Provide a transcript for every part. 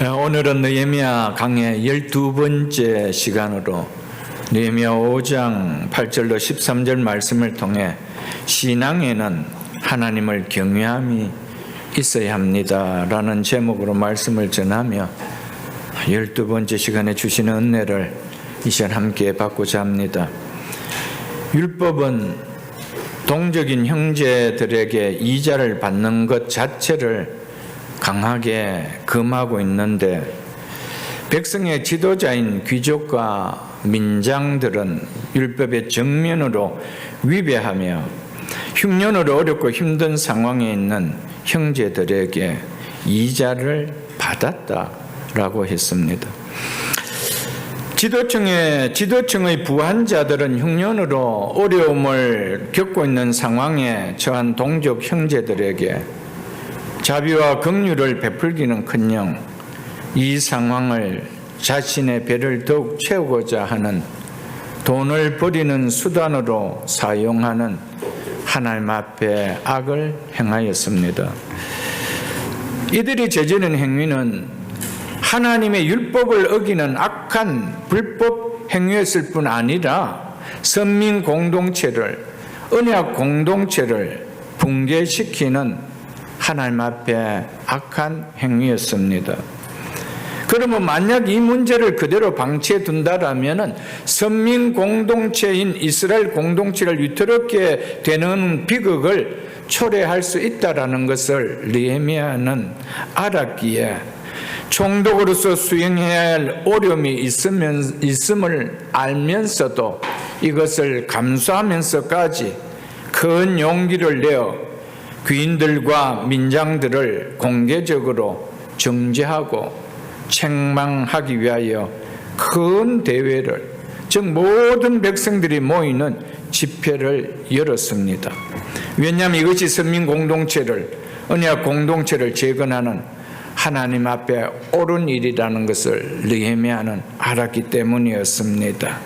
오늘은 느헤미야 강의 12번째 시간으로 느헤미야 5장 8절로 13절 말씀을 통해 신앙에는 하나님을 경외함이 있어야 합니다 라는 제목으로 말씀을 전하며 12번째 시간에 주시는 은혜를 이 시간 함께 받고자 합니다. 율법은 동적인 형제들에게 이자를 받는 것 자체를 강하게 금하고 있는데, 백성의 지도자인 귀족과 민장들은 율법의 정면으로 위배하며 흉년으로 어렵고 힘든 상황에 있는 형제들에게 이자를 받았다라고 했습니다. 지도층의 부한자들은 흉년으로 어려움을 겪고 있는 상황에 처한 동족 형제들에게 자비와 긍휼을 베풀기는커녕 이 상황을 자신의 배를 더욱 채우고자 하는 돈을 버리는 수단으로 사용하는 하나님 앞에 악을 행하였습니다. 이들이 저지른 행위는 하나님의 율법을 어기는 악한 불법 행위였을 뿐 아니라 선민 공동체를, 언약 공동체를 붕괴시키는 하나님 앞에 악한 행위였습니다. 그러면 만약 이 문제를 그대로 방치해 둔다라면 선민 공동체인 이스라엘 공동체를 위태롭게 되는 비극을 초래할 수 있다라는 것을 느헤미야는 알았기에 총독으로서 수행해야 할 어려움이 있음을 알면서도 이것을 감수하면서까지 큰 용기를 내어 귀인들과 민장들을 공개적으로 정죄하고 책망하기 위하여 큰 대회를, 즉 모든 백성들이 모이는 집회를 열었습니다. 왜냐하면 이것이 선민 공동체를, 언약 공동체를 재건하는 하나님 앞에 옳은 일이라는 것을 느헤미야는 알았기 때문이었습니다.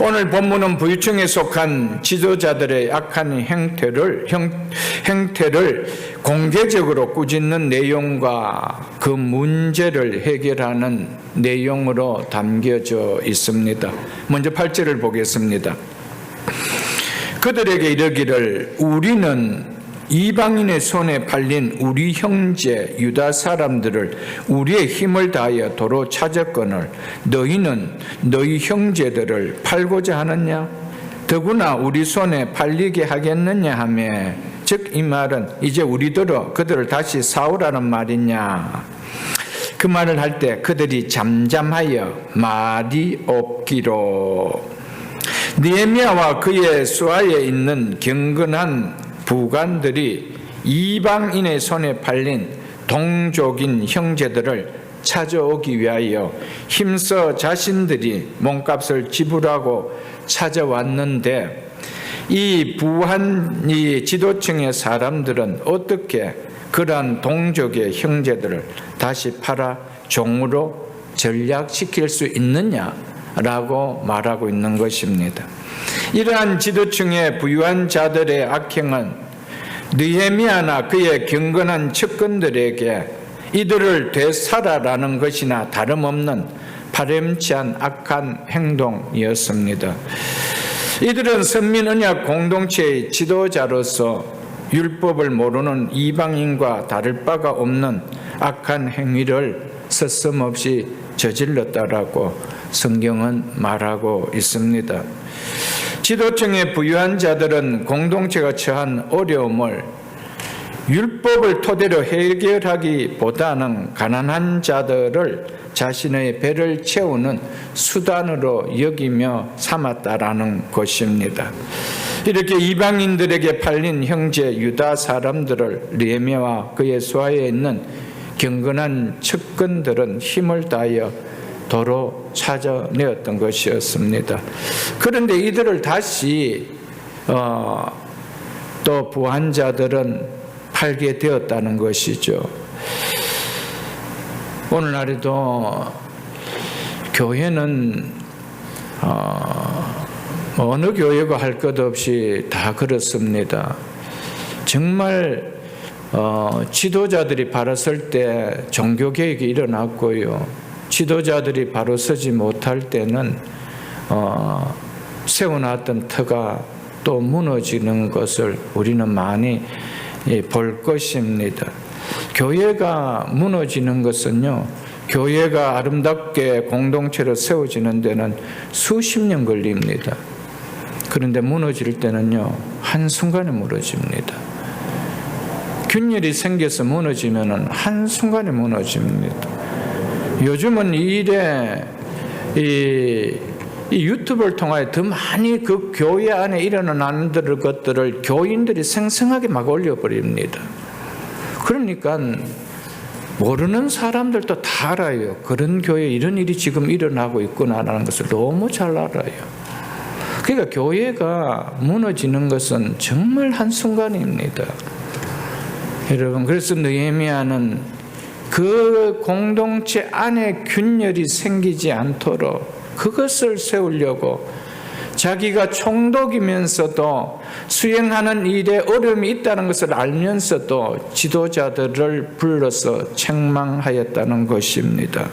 오늘 본문은 부유층에 속한 지도자들의 악한 행태를 공개적으로 꾸짖는 내용과 그 문제를 해결하는 내용으로 담겨져 있습니다. 먼저 8절을 보겠습니다. 그들에게 이르기를, 우리는 이방인의 손에 팔린 우리 형제 유다 사람들을 우리의 힘을 다하여 도로 찾았거늘 너희는 너희 형제들을 팔고자 하느냐? 더구나 우리 손에 팔리게 하겠느냐 하며, 즉 이 말은 이제 우리들어 그들을 다시 사오라는 말이냐? 그 말을 할 때 그들이 잠잠하여 말이 없기로. 느헤미야와 그의 수하에 있는 경건한 부관들이 이방인의 손에 팔린 동족인 형제들을 찾아오기 위하여 힘써 자신들이 몸값을 지불하고 찾아왔는데, 이 지도층의 사람들은 어떻게 그러한 동족의 형제들을 다시 팔아 종으로 전락시킬 수 있느냐라고 말하고 있는 것입니다. 이러한 지도층의 부유한 자들의 악행은 느헤미야나 그의 경건한 측근들에게 이들을 되살아라는 것이나 다름없는 파렴치한 악한 행동이었습니다. 이들은 선민 언약 공동체의 지도자로서 율법을 모르는 이방인과 다를 바가 없는 악한 행위를 서슴없이 저질렀다라고 성경은 말하고 있습니다. 지도층의 부유한 자들은 공동체가 처한 어려움을 율법을 토대로 해결하기보다는 가난한 자들을 자신의 배를 채우는 수단으로 여기며 삼았다라는 것입니다. 이렇게 이방인들에게 팔린 형제 유다 사람들을 느헤미야와 그의 수하에 있는 경건한 측근들은 힘을 다하여 도로 찾아내었던 것이었습니다. 그런데 이들을 다시 또 부한자들은 팔게 되었다는 것이죠. 오늘날에도 교회는 어느 교회가 할 것 없이 다 그렇습니다. 정말 지도자들이 바로 설 때 종교개혁이 일어났고요. 지도자들이 바로 서지 못할 때는 세워놨던 터가 또 무너지는 것을 우리는 많이 볼 것입니다. 교회가 무너지는 것은요, 교회가 아름답게 공동체로 세워지는 데는 수십 년 걸립니다. 그런데 무너질 때는요, 한순간에 무너집니다. 균열이 생겨서 무너지면은 한순간에 무너집니다. 요즘은 이 일에 이 유튜브를 통하여 더 많이 그 교회 안에 일어나는 것들을 교인들이 생생하게 막 올려버립니다. 그러니까 모르는 사람들도 다 알아요. 그런 교회에 이런 일이 지금 일어나고 있구나라는 것을 너무 잘 알아요. 그러니까 교회가 무너지는 것은 정말 한순간입니다. 여러분, 그래서 느헤미야는 그 공동체 안에 균열이 생기지 않도록 그것을 세우려고 자기가 총독이면서도 수행하는 일에 어려움이 있다는 것을 알면서도 지도자들을 불러서 책망하였다는 것입니다.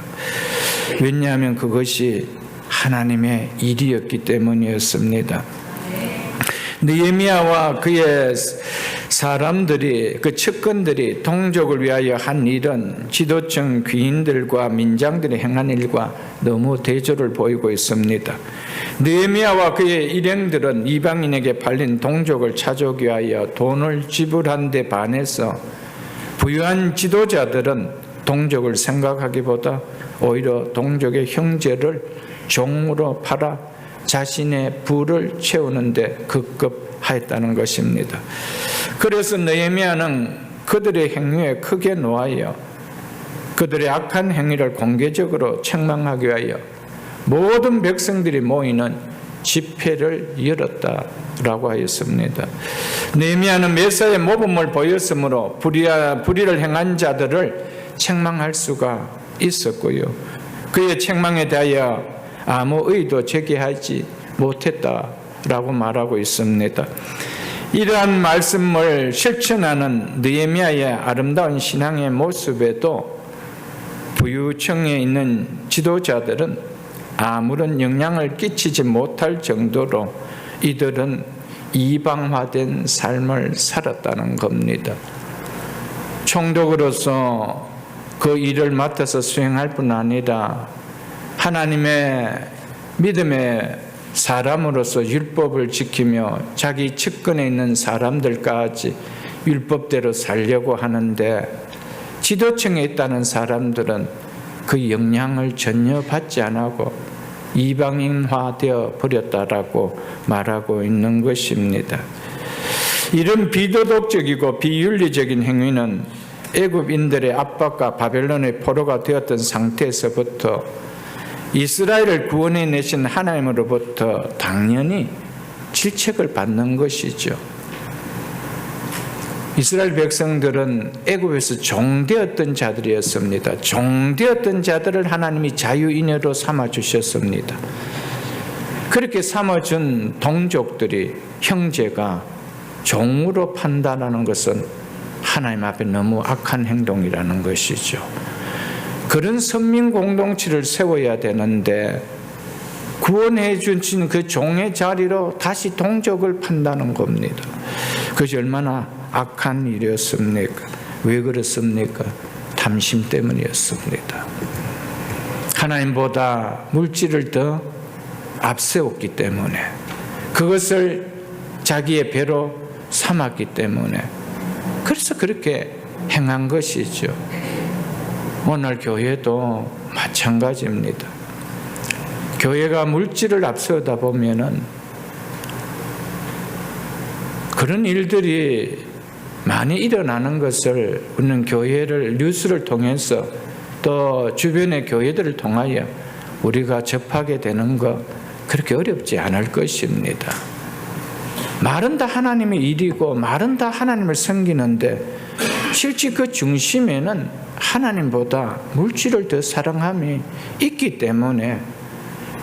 왜냐하면 그것이 하나님의 일이었기 때문이었습니다. 느헤미야와 그의 사람들이, 그 측근들이 동족을 위하여 한 일은 지도층 귀인들과 민장들이 행한 일과 너무 대조를 보이고 있습니다. 느헤미야와 그의 일행들은 이방인에게 팔린 동족을 찾아오기 위하여 돈을 지불한 데 반해서 부유한 지도자들은 동족을 생각하기보다 오히려 동족의 형제를 종으로 팔아 자신의 부를 채우는 데 급급하였다는 것입니다. 그래서 느헤미야는 그들의 행위에 크게 노하여 그들의 악한 행위를 공개적으로 책망하기 위하여 모든 백성들이 모이는 집회를 열었다라고 하였습니다. 느헤미야는 메사의 모범을 보였으므로 불의를 행한 자들을 책망할 수가 있었고요. 그의 책망에 대하여 아무 의도 제기하지 못했다라고 말하고 있습니다. 이러한 말씀을 실천하는 느헤미야의 아름다운 신앙의 모습에도 부유층에 있는 지도자들은 아무런 영향을 끼치지 못할 정도로 이들은 이방화된 삶을 살았다는 겁니다. 총독으로서 그 일을 맡아서 수행할 뿐 아니라 하나님의 믿음의 사람으로서 율법을 지키며 자기 측근에 있는 사람들까지 율법대로 살려고 하는데 지도층에 있다는 사람들은 그 영향을 전혀 받지 않고 이방인화되어 버렸다라고 말하고 있는 것입니다. 이런 비도덕적이고 비윤리적인 행위는 애굽인들의 압박과 바벨론의 포로가 되었던 상태에서부터 이스라엘을 구원해내신 하나님으로부터 당연히 질책을 받는 것이죠. 이스라엘 백성들은 애굽에서 종되었던 자들이었습니다. 종되었던 자들을 하나님이 자유인여로 삼아주셨습니다. 그렇게 삼아준 동족들이, 형제가 종으로 판단하는 것은 하나님 앞에 너무 악한 행동이라는 것이죠. 그런 선민 공동체를 세워야 되는데 구원해 주신 그 종의 자리로 다시 동족을 판다는 겁니다. 그것이 얼마나 악한 일이었습니까? 왜 그렇습니까? 탐심 때문이었습니다. 하나님보다 물질을 더 앞세웠기 때문에, 그것을 자기의 배로 삼았기 때문에, 그래서 그렇게 행한 것이죠. 오늘 교회도 마찬가지입니다. 교회가 물질을 앞세우다 보면은 그런 일들이 많이 일어나는 것을 우리는 교회를, 뉴스를 통해서 또 주변의 교회들을 통하여 우리가 접하게 되는 것 그렇게 어렵지 않을 것입니다. 말은 다 하나님의 일이고 말은 다 하나님을 섬기는데 실제 그 중심에는 하나님보다 물질을 더 사랑함이 있기 때문에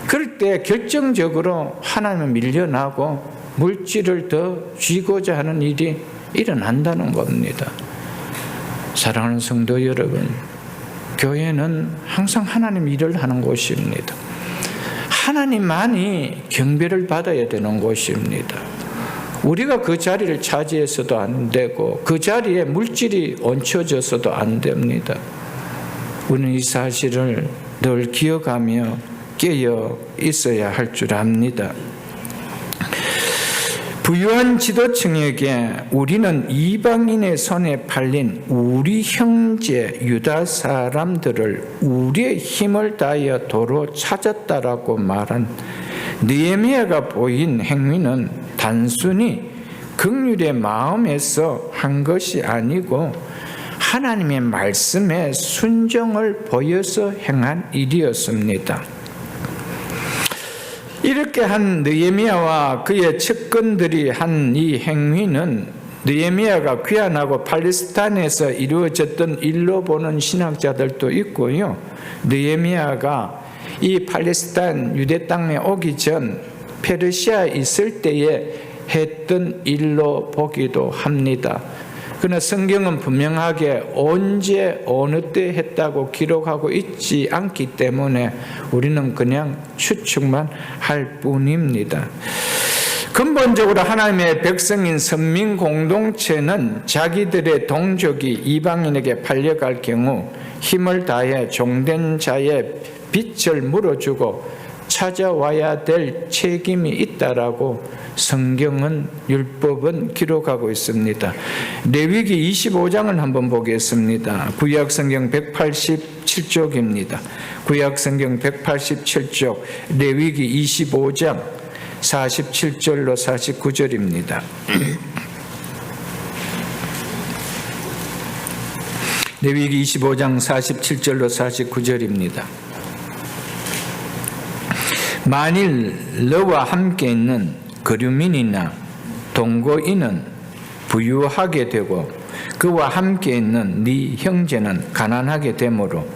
그럴 때 결정적으로 하나님을 밀려나고 물질을 더 쥐고자 하는 일이 일어난다는 겁니다. 사랑하는 성도 여러분, 교회는 항상 하나님 일을 하는 곳입니다. 하나님만이 경배를 받아야 되는 곳입니다. 우리가 그 자리를 차지해서도 안 되고 그 자리에 물질이 얹혀져서도 안 됩니다. 우리는 이 사실을 늘 기억하며 깨어 있어야 할 줄 압니다. 부유한 지도층에게 우리는 이방인의 손에 팔린 우리 형제 유다 사람들을 우리의 힘을 다하여 도로 찾았다라고 말한 느헤미야가 보인 행위는 단순히 긍휼의 마음에서 한 것이 아니고 하나님의 말씀에 순종을 보여서 행한 일이었습니다. 이렇게 한 느헤미야와 그의 측근들이 한 이 행위는 느헤미야가 귀환하고 팔레스타인에서 이루어졌던 일로 보는 신학자들도 있고요. 느헤미야가 이 팔레스타인 유대 땅에 오기 전 페르시아에 있을 때에 했던 일로 보기도 합니다. 그러나 성경은 분명하게 언제 어느 때 했다고 기록하고 있지 않기 때문에 우리는 그냥 추측만 할 뿐입니다. 근본적으로 하나님의 백성인 선민 공동체는 자기들의 동족이 이방인에게 팔려갈 경우 힘을 다해 종된 자의 빚을 물어주고 찾아와야 될 책임이 있다라고 성경은 율법은 기록하고 있습니다. 레위기 25장을 한번 보겠습니다. 구약성경 187쪽입니다. 구약성경 187쪽 레위기 25장 47절로 49절입니다. 레위기 25장 47절로 49절입니다. 만일 너와 함께 있는 거류민이나 동거인은 부유하게 되고 그와 함께 있는 네 형제는 가난하게 되므로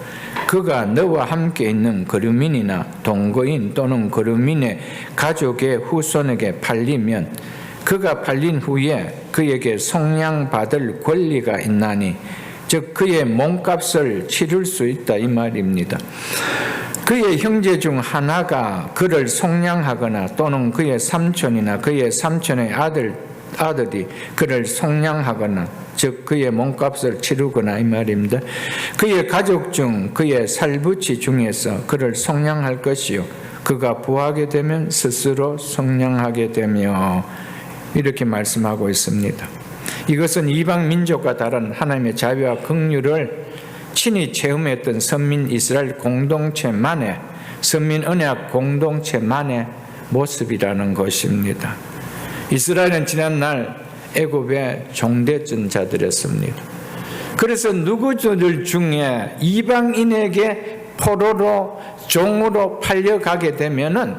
그가 너와 함께 있는 거류민이나 동거인 또는 거류민의 가족의 후손에게 팔리면 그가 팔린 후에 그에게 속량받을 권리가 있나니 즉 그의 몸값을 치를 수 있다 이 말입니다. 그의 형제 중 하나가 그를 속량하거나 또는 그의 삼촌이나 그의 삼촌의 아들이 그를 속량하거나 즉 그의 몸값을 치르거나 이 말입니다. 그의 가족 중 그의 살부치 중에서 그를 속량할 것이요 그가 부하게 되면 스스로 속량하게 되며 이렇게 말씀하고 있습니다. 이것은 이방 민족과 다른 하나님의 자비와 긍휼을 친히 체험했던 선민 이스라엘 공동체만의 선민 언약 공동체만의 모습이라는 것입니다. 이스라엘은 지난날 애굽의 종됐던 자들이었습니다. 그래서 누구들 중에 이방인에게 포로로 종으로 팔려가게 되면은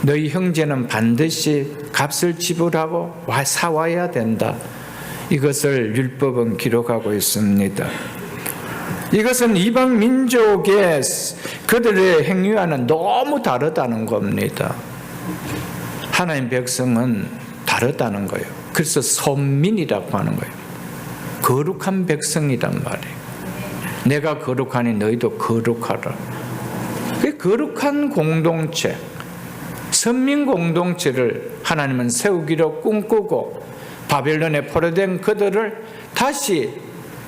너희 형제는 반드시 값을 지불하고 사와야 된다. 이것을 율법은 기록하고 있습니다. 이것은 이방 민족의 그들의 행위와는 너무 다르다는 겁니다. 하나님 백성은 다르다는 거예요. 그래서 선민이라고 하는 거예요. 거룩한 백성이란 말이에요. 내가 거룩하니 너희도 거룩하라. 그 거룩한 공동체, 선민 공동체를 하나님은 세우기로 꿈꾸고 바벨론에 포로된 그들을 다시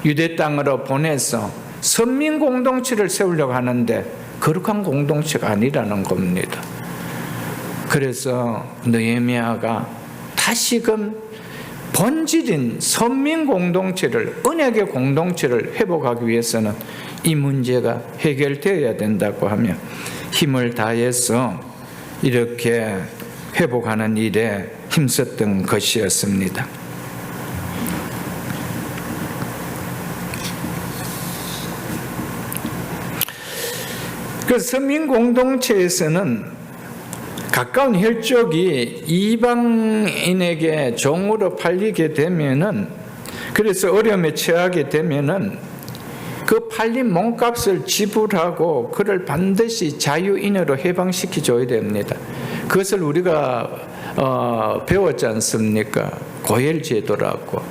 유대 땅으로 보내서 선민 공동체를 세우려고 하는데 거룩한 공동체가 아니라는 겁니다. 그래서 느헤미야가 다시금 본질인 선민 공동체를, 언약의 공동체를 회복하기 위해서는 이 문제가 해결되어야 된다고 하며 힘을 다해서 이렇게 회복하는 일에 힘썼던 것이었습니다. 그 선민 공동체에서는 가까운 혈족이 이방인에게 종으로 팔리게 되면은, 그래서 어려움에 처하게 되면은 그 팔린 몸값을 지불하고 그를 반드시 자유인으로 해방시켜줘야 됩니다. 그것을 우리가 배웠지 않습니까? 고혈제도라고.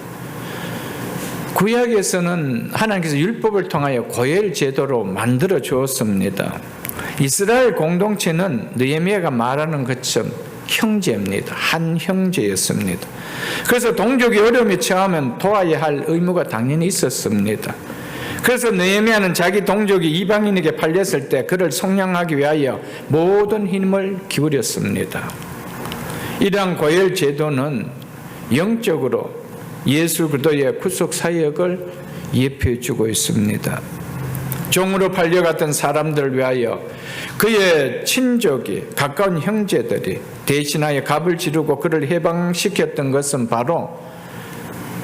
구약에서는 하나님께서 율법을 통하여 고엘 제도로 만들어 주었습니다. 이스라엘 공동체는 느헤미야가 말하는 것처럼 형제입니다. 한 형제였습니다. 그래서 동족이 어려움에 처하면 도와야 할 의무가 당연히 있었습니다. 그래서 느헤미야는 자기 동족이 이방인에게 팔렸을 때 그를 속량하기 위하여 모든 힘을 기울였습니다. 이러한 고엘 제도는 영적으로 예수 그리스도의 구속 사역을 예표해 주고 있습니다. 종으로 팔려갔던 사람들을 위하여 그의 친족이, 가까운 형제들이 대신하여 값을 지르고 그를 해방시켰던 것은 바로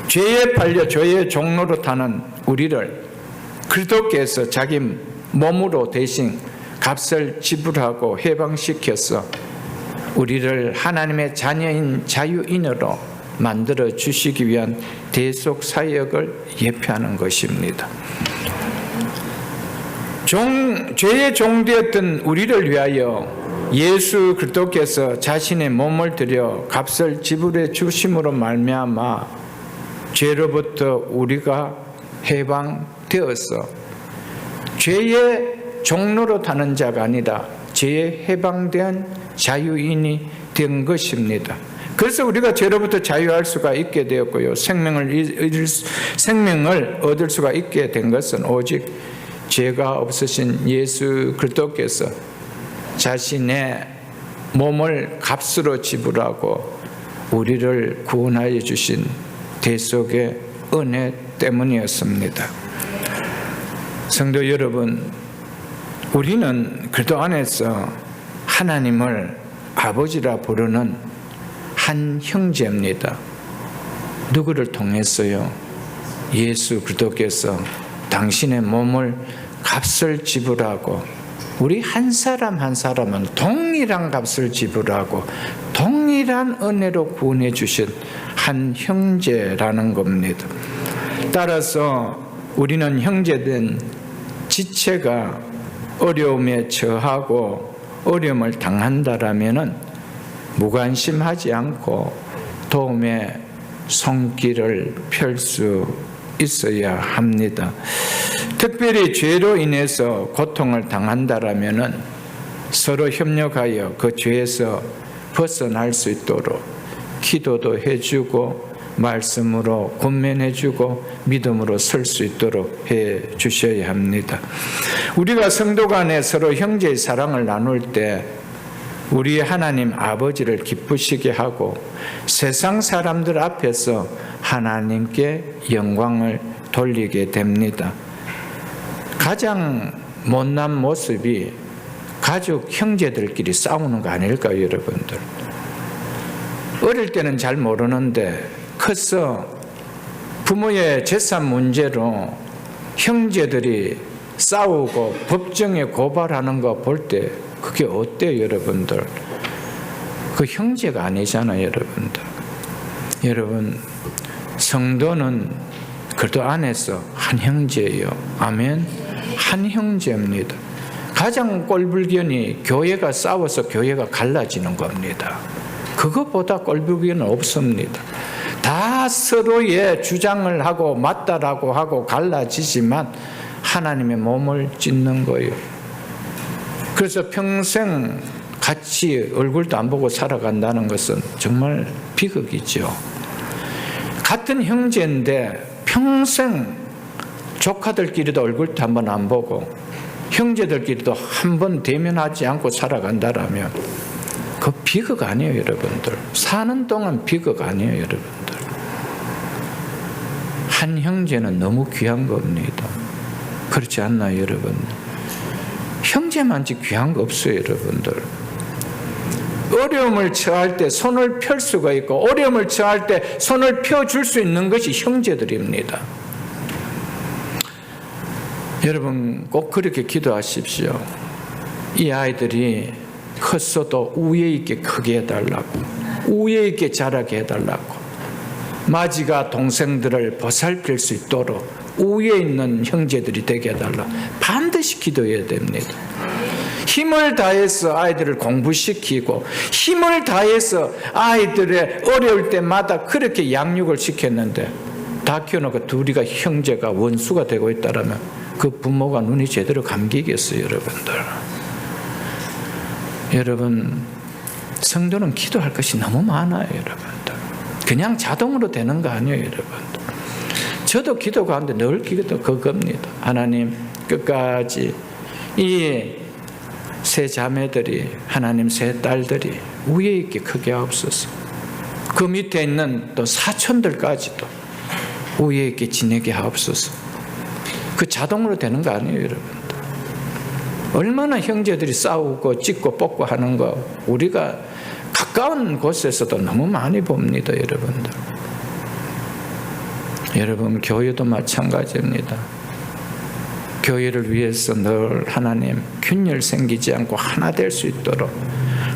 죄에 팔려 죄의 종로로 타는 우리를 그리스도께서 자기 몸으로 대신 값을 지불하고 해방시켜서 우리를 하나님의 자녀인 자유인으로 만들어 주시기 위한 대속 사역을 예표하는 것입니다. 죄의 종되었던 우리를 위하여 예수 그리스도께서 자신의 몸을 들여 값을 지불해 주심으로 말미암아 죄로부터 우리가 해방되어서 죄의 종로로 타는 자가 아니라 죄에 해방된 자유인이 된 것입니다. 그래서 우리가 죄로부터 자유할 수가 있게 되었고요. 생명을 얻을 수가 있게 된 것은 오직 죄가 없으신 예수 그리스도께서 자신의 몸을 값으로 지불하고 우리를 구원하여 주신 대속의 은혜 때문이었습니다. 성도 여러분, 우리는 그리스도 안에서 하나님을 아버지라 부르는 한 형제입니다. 누구를 통해서요? 예수 그리스도께서 당신의 몸을 값을 지불하고 우리 한 사람 한 사람은 동일한 값을 지불하고 동일한 은혜로 구원해 주신 한 형제라는 겁니다. 따라서 우리는 형제된 지체가 어려움에 처하고 어려움을 당한다라면은 무관심하지 않고 도움의 손길을 펼 수 있어야 합니다. 특별히 죄로 인해서 고통을 당한다라면은 서로 협력하여 그 죄에서 벗어날 수 있도록 기도도 해주고 말씀으로 권면해주고 믿음으로 설 수 있도록 해 주셔야 합니다. 우리가 성도 간에 서로 형제의 사랑을 나눌 때 우리 하나님 아버지를 기쁘시게 하고 세상 사람들 앞에서 하나님께 영광을 돌리게 됩니다. 가장 못난 모습이 가족 형제들끼리 싸우는 거 아닐까요, 여러분들? 어릴 때는 잘 모르는데 커서 부모의 재산 문제로 형제들이 싸우고 법정에 고발하는 거 볼 때 그게 어때요, 여러분들? 그 형제가 아니잖아요, 여러분들. 여러분, 성도는 그리스도 안에서 한 형제예요. 아멘. 한 형제입니다. 가장 꼴불견이 교회가 싸워서 교회가 갈라지는 겁니다. 그것보다 꼴불견은 없습니다. 다 서로의 주장을 하고 맞다라고 하고 갈라지지만 하나님의 몸을 찢는 거예요. 그래서 평생 같이 얼굴도 안 보고 살아간다는 것은 정말 비극이죠. 같은 형제인데 평생 조카들끼리도 얼굴도 한 번 안 보고 형제들끼리도 한 번 대면하지 않고 살아간다라면 그 비극 아니에요, 여러분들. 사는 동안 비극 아니에요, 여러분들. 한 형제는 너무 귀한 겁니다. 그렇지 않나요, 여러분? 형제만치 귀한 거 없어요, 여러분들. 어려움을 처할 때 손을 펼 수가 있고 어려움을 처할 때 손을 펴줄 수 있는 것이 형제들입니다. 여러분 꼭 그렇게 기도하십시오. 이 아이들이 컸어도 우애 있게 크게 해달라고, 우애 있게 자라게 해달라고, 마지가 동생들을 보살필 수 있도록 우애 있는 형제들이 되게 해달라. 반드시 기도해야 됩니다. 힘을 다해서 아이들을 공부시키고 힘을 다해서 아이들의 어려울 때마다 그렇게 양육을 시켰는데 다 키워놓고 둘이가 형제가 원수가 되고 있다라면 그 부모가 눈이 제대로 감기겠어요, 여러분들. 여러분, 성도는 기도할 것이 너무 많아요, 여러분들. 그냥 자동으로 되는 거 아니에요, 여러분들. 저도 기도 가운데 늘 기도 그겁니다. 하나님, 끝까지 이 세 자매들이, 하나님 세 딸들이 위에 있게 크게 하옵소서. 그 밑에 있는 또 사촌들까지도 위에 있게 지내게 하옵소서. 그 자동으로 되는 거 아니에요, 여러분들. 얼마나 형제들이 싸우고 찢고 뽑고 하는 거 우리가 가까운 곳에서도 너무 많이 봅니다, 여러분들. 여러분, 교회도 마찬가지입니다. 교회를 위해서 늘 하나님 균열 생기지 않고 하나 될 수 있도록,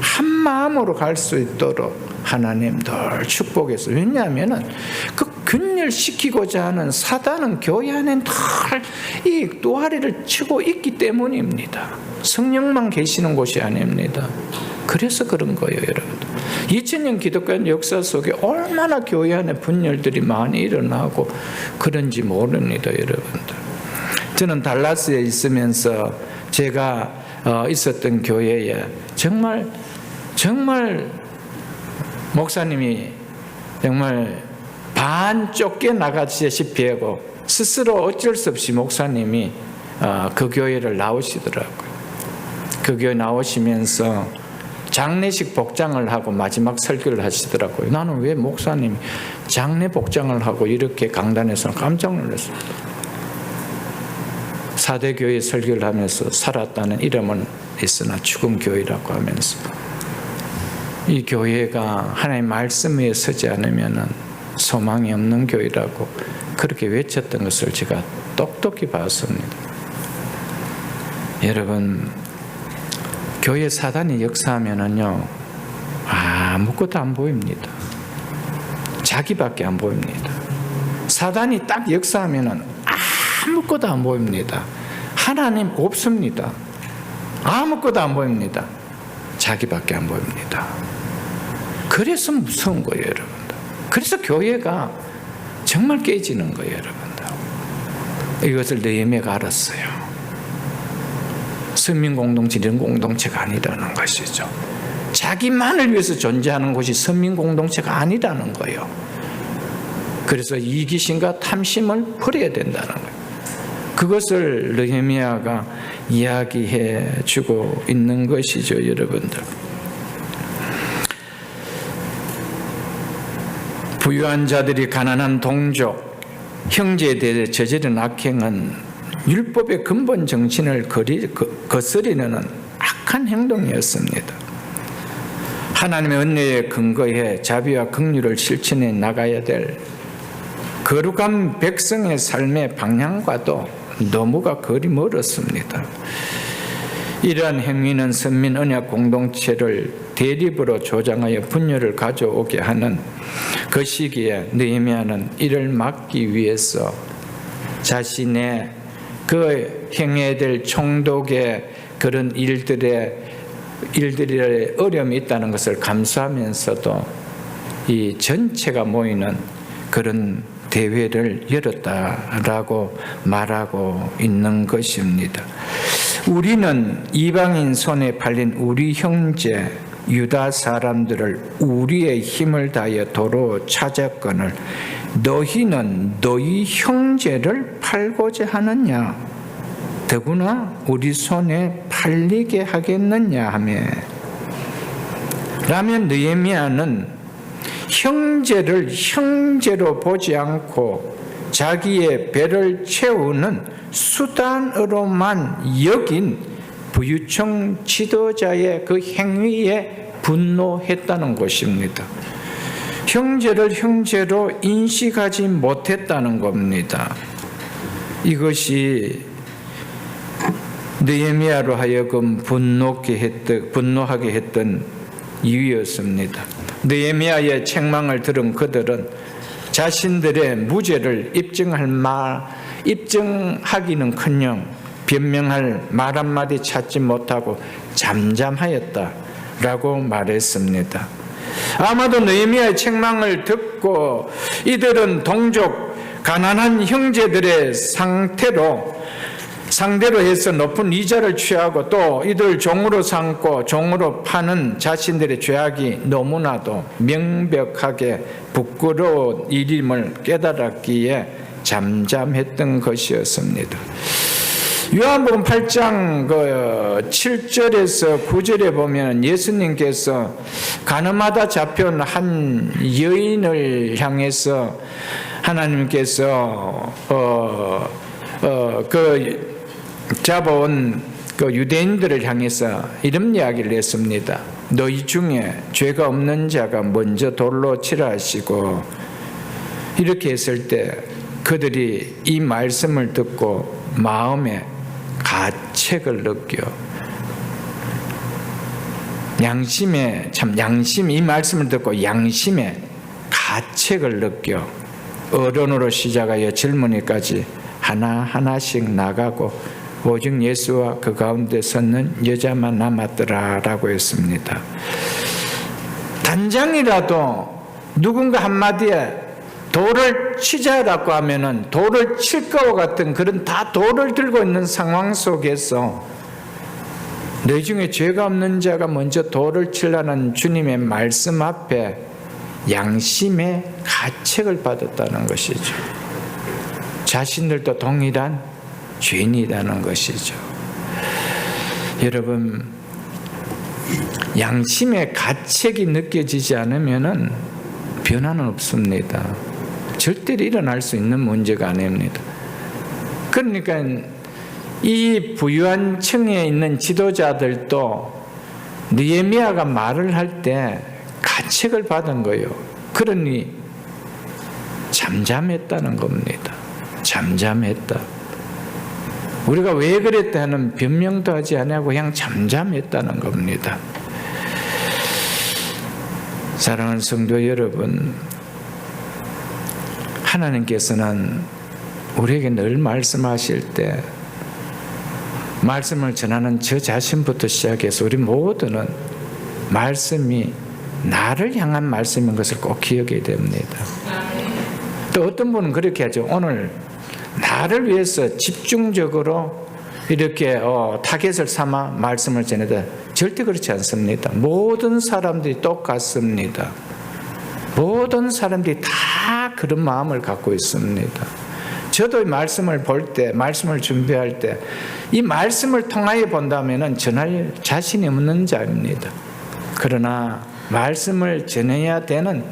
한 마음으로 갈 수 있도록 하나님 늘 축복해서. 왜냐하면 그 균열시키고자 하는 사단은 교회 안에 늘 이 또아리를 치고 있기 때문입니다. 성령만 계시는 곳이 아닙니다. 그래서 그런 거예요, 여러분. 2000년 기독교 역사 속에 얼마나 교회 안에 분열들이 많이 일어나고 그런지 모릅니다, 여러분들. 저는 달라스에 있으면서 제가 있었던 교회에 정말 목사님이 정말 반 쫓겨 나가시다시피 하고 스스로 어쩔 수 없이 목사님이 그 교회를 나오시더라고요. 그 교회 나오시면서 장례식 복장을 하고 마지막 설교를 하시더라고요. 나는 왜 목사님이 장례 복장을 하고 이렇게 강단에서 깜짝 놀랐습니다. 4대 교회 설교를 하면서 살았다는 이름은 있으나 죽은 교회라고 하면서 이 교회가 하나님의 말씀 위에 서지 않으면 소망이 없는 교회라고 그렇게 외쳤던 것을 제가 똑똑히 봤습니다. 여러분, 교회 사단이 역사하면은요, 아무것도 안 보입니다. 자기밖에 안 보입니다. 사단이 딱 역사하면은 아무것도 안 보입니다. 하나님 없습니다. 아무것도 안 보입니다. 자기밖에 안 보입니다. 그래서 무서운 거예요, 여러분들. 그래서 교회가 정말 깨지는 거예요, 여러분들. 이것을 느헤미야가 알았어요. 선민공동체 이런 공동체가 아니라는 것이죠. 자기만을 위해서 존재하는 곳이 선민공동체가 아니라는 거예요. 그래서 이기심과 탐심을 버려야 된다는 거예요. 그것을 느헤미야가 이야기해 주고 있는 것이죠, 여러분들. 부유한 자들이 가난한 동족, 형제에 대해 저지른 악행은 율법의 근본 정신을 거스리는 악한 행동이었습니다. 하나님의 은혜에 근거해 자비와 긍휼을 실천해 나가야 될 거룩한 백성의 삶의 방향과도 너무가 거리 멀었습니다. 이러한 행위는 선민 언약 공동체를 대립으로 조장하여 분열을 가져오게 하는 그 시기에 느헤미야는 이를 막기 위해서 자신의 그 행해야 될 총독의 그런 일들에 어려움이 있다는 것을 감수하면서도 이 전체가 모이는 그런 대회를 열었다라고 말하고 있는 것입니다. 우리는 이방인 손에 팔린 우리 형제 유다 사람들을 우리의 힘을 다하여 도로 찾았거늘 너희는 너희 형제를 팔고자 하느냐? 더구나 우리 손에 팔리게 하겠느냐 하며, 라면 느헤미야는 형제를 형제로 보지 않고 자기의 배를 채우는 수단으로만 여긴 부유층 지도자의 그 행위에 분노했다는 것입니다. 형제를 형제로 인식하지 못했다는 겁니다. 이것이 느헤미야로 하여금 분노하게 했던 이유였습니다. 느헤미야의 책망을 들은 그들은 자신들의 무죄를 입증하기는커녕 변명할 말 한마디 찾지 못하고 잠잠하였다라고 말했습니다. 아마도 느헤미야의 책망을 듣고 이들은 동족 가난한 형제들의 상대로 해서 높은 이자를 취하고 또 이들 종으로 삼고 종으로 파는 자신들의 죄악이 너무나도 명백하게 부끄러운 일임을 깨달았기에 잠잠했던 것이었습니다. 요한복음 8장 7절에서 9절에 보면 예수님께서 가늠하다 잡혀온 한 여인을 향해서 하나님께서 잡아온 유대인들을 향해서 이런 이야기를 했습니다. 너희 중에 죄가 없는 자가 먼저 돌로 치라 하시고, 이렇게 했을 때 그들이 이 말씀을 듣고 마음에 가책을 느껴 이 말씀을 듣고 양심에 가책을 느껴 어른으로 시작하여 젊은이까지 하나하나씩 나가고 오직 예수와 그 가운데 섰는 여자만 남았더라라고 했습니다. 단장이라도 누군가 한마디에 돌을 치자라고 하면은 돌을 칠 것과 같은 그런 다 돌을 들고 있는 상황 속에서 너희 중에 죄가 없는 자가 먼저 돌을 치라는 주님의 말씀 앞에 양심의 가책을 받았다는 것이죠. 자신들도 동일한 죄인이라는 것이죠. 여러분, 양심의 가책이 느껴지지 않으면 변화는 없습니다. 절대로 일어날 수 있는 문제가 아닙니다. 그러니까 이 부유한 층에 있는 지도자들도 느헤미야가 말을 할 때 가책을 받은 거예요. 그러니 잠잠했다는 겁니다. 잠잠했다. 우리가 왜 그랬다 하는 변명도 하지 않고 그냥 잠잠했다는 겁니다. 사랑하는 성도 여러분, 하나님께서는 우리에게 늘 말씀하실 때 말씀을 전하는 저 자신부터 시작해서 우리 모두는 말씀이 나를 향한 말씀인 것을 꼭 기억해야 됩니다. 또 어떤 분은 그렇게 하죠. 오늘 나를 위해서 집중적으로 이렇게 타겟을 삼아 말씀을 전해다. 절대 그렇지 않습니다. 모든 사람들이 똑같습니다. 모든 사람들이 다 그런 마음을 갖고 있습니다. 저도 말씀을 볼 때, 말씀을 준비할 때 이 말씀을 통하여 본다면 전할 자신이 없는 자입니다. 그러나 말씀을 전해야 되는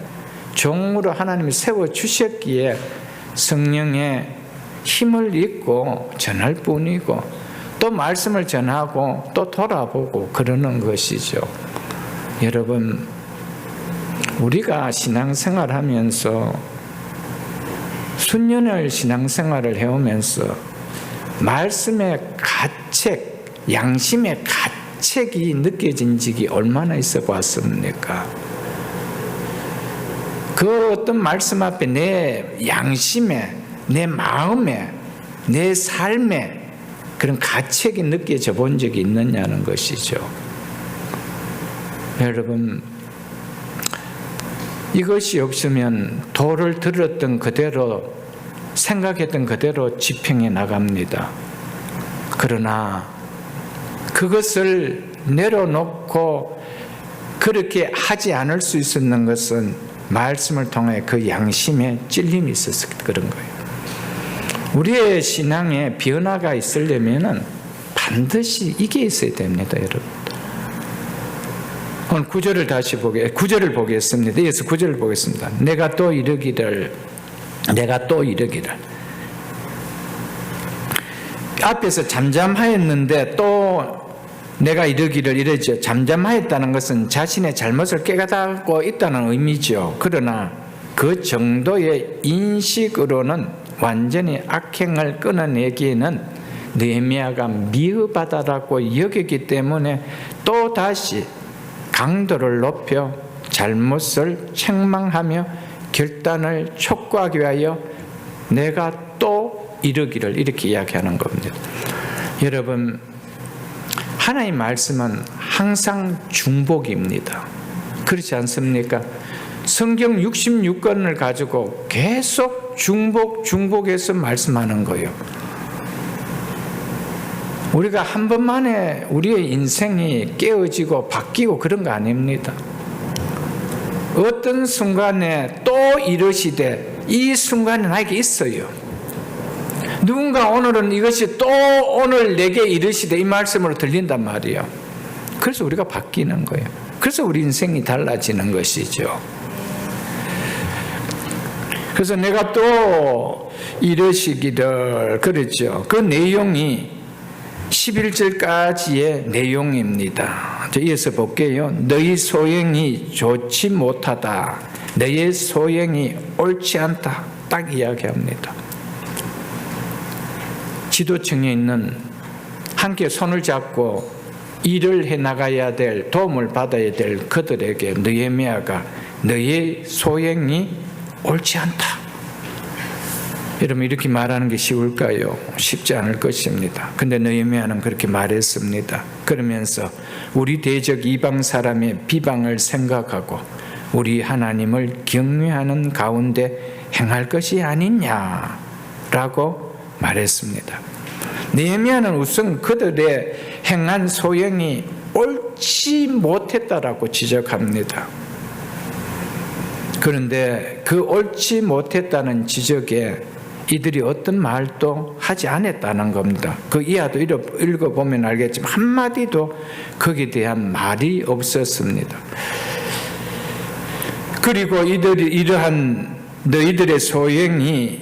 종으로 하나님이 세워주셨기에 성령의 힘을 입고 전할 뿐이고 또 말씀을 전하고 또 돌아보고 그러는 것이죠. 여러분, 우리가 신앙생활 하면서 수년을 신앙생활을 해오면서 말씀의 가책, 양심의 가책이 느껴진 적이 얼마나 있어 봤습니까? 그 어떤 말씀 앞에 내 양심에, 내 마음에, 내 삶에 그런 가책이 느껴져 본 적이 있느냐는 것이죠. 여러분, 이것이 없으면 도를 들었던 그대로 생각했던 그대로 집행해 나갑니다. 그러나 그것을 내려놓고 그렇게 하지 않을 수 있었는 것은 말씀을 통해 그 양심에 찔림이 있어서 그런 거예요. 우리의 신앙에 변화가 있으려면 반드시 이게 있어야 됩니다, 여러분. 오늘 9절을 보겠습니다. 이어서 9절을 보겠습니다. 내가 또 이르기를 앞에서 잠잠하였는데 또 내가 이르기를 이러죠. 잠잠하였다는 것은 자신의 잘못을 깨닫고 있다는 의미죠. 그러나 그 정도의 인식으로는 완전히 악행을 끊어내기에는 느헤미야가 미흡하다라고 여기기 때문에 또 다시 강도를 높여 잘못을 책망하며 결단을 촉구하기 위하여 내가 또 이르기를 이렇게 이야기하는 겁니다. 여러분, 하나님의 말씀은 항상 중복입니다. 그렇지 않습니까? 성경 66권을 가지고 계속 중복해서 말씀하는 거예요. 우리가 한 번만에 우리의 인생이 깨어지고 바뀌고 그런 거 아닙니다. 어떤 순간에 또 이러시되 이 순간이 나에게 있어요. 누군가 오늘은 이것이 또 오늘 내게 이르시되 이 말씀으로 들린단 말이에요. 그래서 우리가 바뀌는 거예요. 그래서 우리 인생이 달라지는 것이죠. 그래서 내가 또 이러시기를 그랬죠. 그 내용이 11절까지의 내용입니다. 이어서 볼게요. 너희 소행이 좋지 못하다. 너의 소행이 옳지 않다. 딱 이야기합니다. 지도층에 있는 함께 손을 잡고 일을 해나가야 될, 도움을 받아야 될 그들에게 느헤미야가 너의 소행이 옳지 않다. 여러분 이렇게 말하는 게 쉬울까요? 쉽지 않을 것입니다. 근데 느헤미야는 그렇게 말했습니다. 그러면서 우리 대적 이방 사람의 비방을 생각하고 우리 하나님을 경외하는 가운데 행할 것이 아니냐라고 말했습니다. 느헤미야는 우선 그들의 행한 소행이 옳지 못했다라고 지적합니다. 그런데 그 옳지 못했다는 지적에 이들이 어떤 말도 하지 않았다는 겁니다. 그 이하도 읽어보면 알겠지만 한마디도 거기에 대한 말이 없었습니다. 그리고 이들이 이러한 너희들의 소행이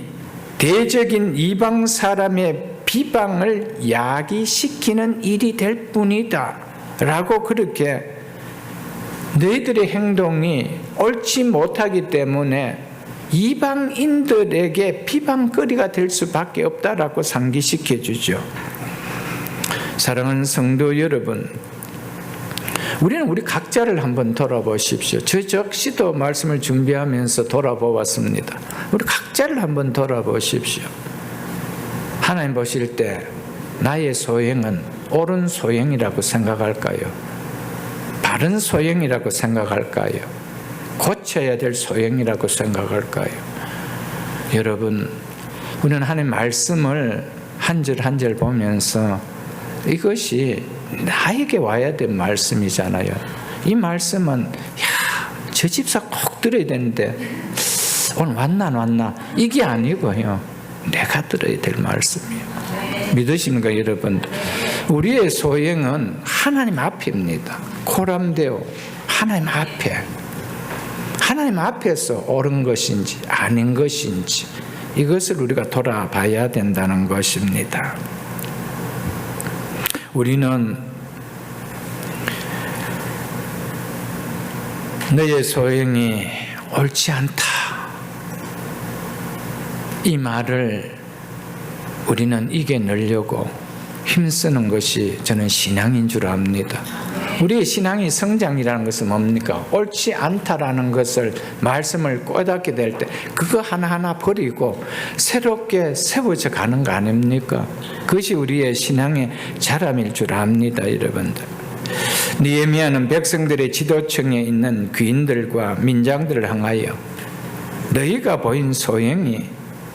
대적인 이방 사람의 비방을 야기시키는 일이 될 뿐이다 라고 그렇게 너희들의 행동이 옳지 못하기 때문에 이방인들에게 비방거리가 될 수밖에 없다라고 상기시켜 주죠. 사랑하는 성도 여러분, 우리는 우리 각자를 한번 돌아보십시오. 저 역시도 말씀을 준비하면서 돌아보았습니다. 우리 각자를 한번 돌아보십시오. 하나님 보실 때 나의 소행은 옳은 소행이라고 생각할까요? 바른 소행이라고 생각할까요? 고쳐야 될 소행이라고 생각할까요? 여러분, 우리는 하나님 말씀을 한 절 한 절 보면서 이것이 나에게 와야 될 말씀이잖아요. 이 말씀은 저 집사 꼭 들어야 되는데 오늘 왔나 안 왔나 이게 아니고요. 내가 들어야 될 말씀이에요. 믿으십니까 여러분? 우리의 소행은 하나님 앞입니다. 코람데오 하나님 앞에, 하나님 앞에서 옳은 것인지 아닌 것인지 이것을 우리가 돌아봐야 된다는 것입니다. 우리는 너의 소행이 옳지 않다, 이 말을 우리는 이겨내려고 힘쓰는 것이 저는 신앙인 줄 압니다. 우리의 신앙이 성장이라는 것은 뭡니까? 옳지 않다라는 것을 말씀을 깨닫게 될 때 그거 하나하나 버리고 새롭게 세워져 가는 거 아닙니까? 그것이 우리의 신앙의 자람일 줄 압니다, 여러분들. 느헤미야는 백성들의 지도층에 있는 귀인들과 민장들을 향하여 너희가 보인 소행이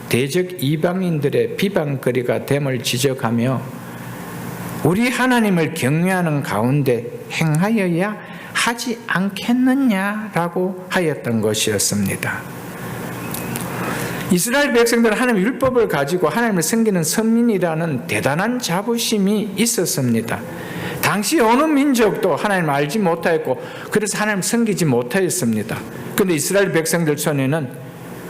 대적 이방인들의 비방거리가 됨을 지적하며 우리 하나님을 경외하는 가운데 행하여야 하지 않겠느냐라고 하였던 것이었습니다. 이스라엘 백성들은 하나님의 율법을 가지고 하나님을 섬기는 선민이라는 대단한 자부심이 있었습니다. 당시 어느 민족도 하나님을 알지 못하였고 그래서 하나님을 섬기지 못하였습니다. 그런데 이스라엘 백성들 손에는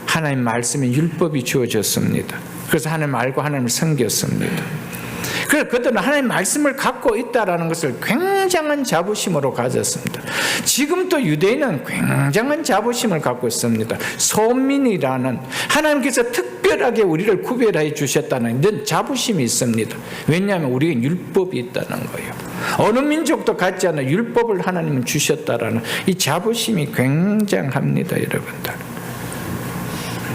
하나님 말씀의 율법이 주어졌습니다. 그래서 하나님을 알고 하나님을 섬겼습니다. 그래서 그들은 하나님의 말씀을 갖고 있다는 것을 굉장한 자부심으로 가졌습니다. 지금도 유대인은 굉장한 자부심을 갖고 있습니다. 소민이라는 하나님께서 특별하게 우리를 구별해 주셨다는 이런 자부심이 있습니다. 왜냐하면 우리에게 율법이 있다는 거예요. 어느 민족도 갖지 않은 율법을 하나님은 주셨다라는 이 자부심이 굉장합니다, 여러분들.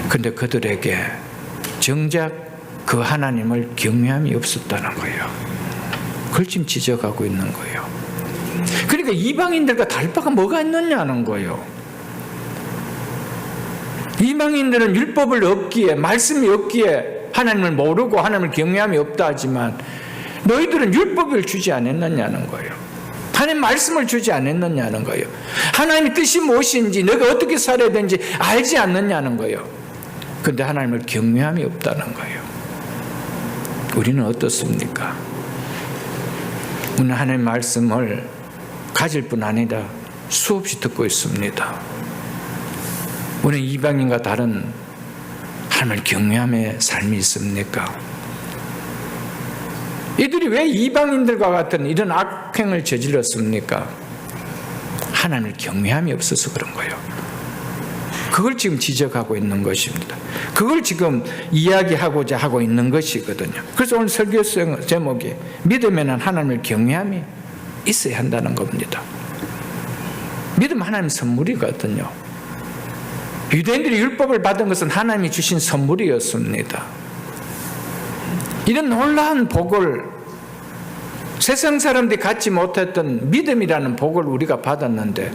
그런데 그들에게 정작 그 하나님을 경외함이 없었다는 거예요. 그걸 지금 지적하고 있는 거예요. 그러니까 이방인들과 다를 바가 뭐가 있느냐는 거예요. 이방인들은 율법을 얻기에, 말씀이 없기에 하나님을 모르고 하나님을 경외함이 없다 하지만 너희들은 율법을 주지 않았느냐는 거예요. 하나님 말씀을 주지 않았느냐는 거예요. 하나님의 뜻이 무엇인지, 너가 어떻게 살아야 되는지 알지 않느냐는 거예요. 그런데 하나님을 경외함이 없다는 거예요. 우리는 어떻습니까? 우리는 하나님의 말씀을 가질 뿐 아니라 수없이 듣고 있습니다. 우리는 이방인과 다른 하나님을 경외함의 삶이 있습니까? 이들이 왜 이방인들과 같은 이런 악행을 저질렀습니까? 하나님을 경외함이 없어서 그런 거예요. 그걸 지금 지적하고 있는 것입니다. 그걸 지금 이야기하고자 하고 있는 것이거든요. 그래서 오늘 설교 제목이 믿음에는 하나님을 경외함이 있어야 한다는 겁니다. 믿음 하나님 선물이거든요. 유대인들이 율법을 받은 것은 하나님이 주신 선물이었습니다. 이런 놀라운 복을, 세상 사람들이 갖지 못했던 믿음이라는 복을 우리가 받았는데,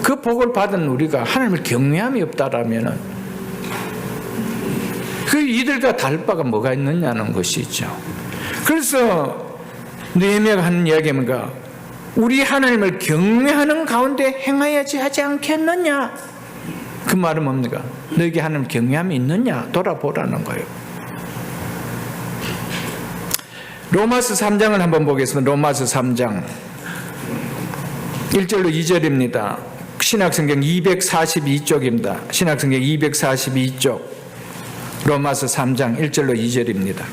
그 복을 받은 우리가 하나님을 경외함이 없다라면 그 이들과 다를 바가 뭐가 있느냐는 것이죠. 그래서 느헤미야가 하는 이야기가 뭔가, 우리 하나님을 경외하는 가운데 행하여야지 하지 않겠느냐. 그 말은 뭡니까? 너에게 하나님 경외함이 있느냐 돌아보라는 거예요. 로마서 3장을 한번 보겠습니다. 로마서 3장 1절로 2절입니다. 신약성경 242쪽입니다. 신약성경 242쪽 로마서 3장 1절로 2절입니다.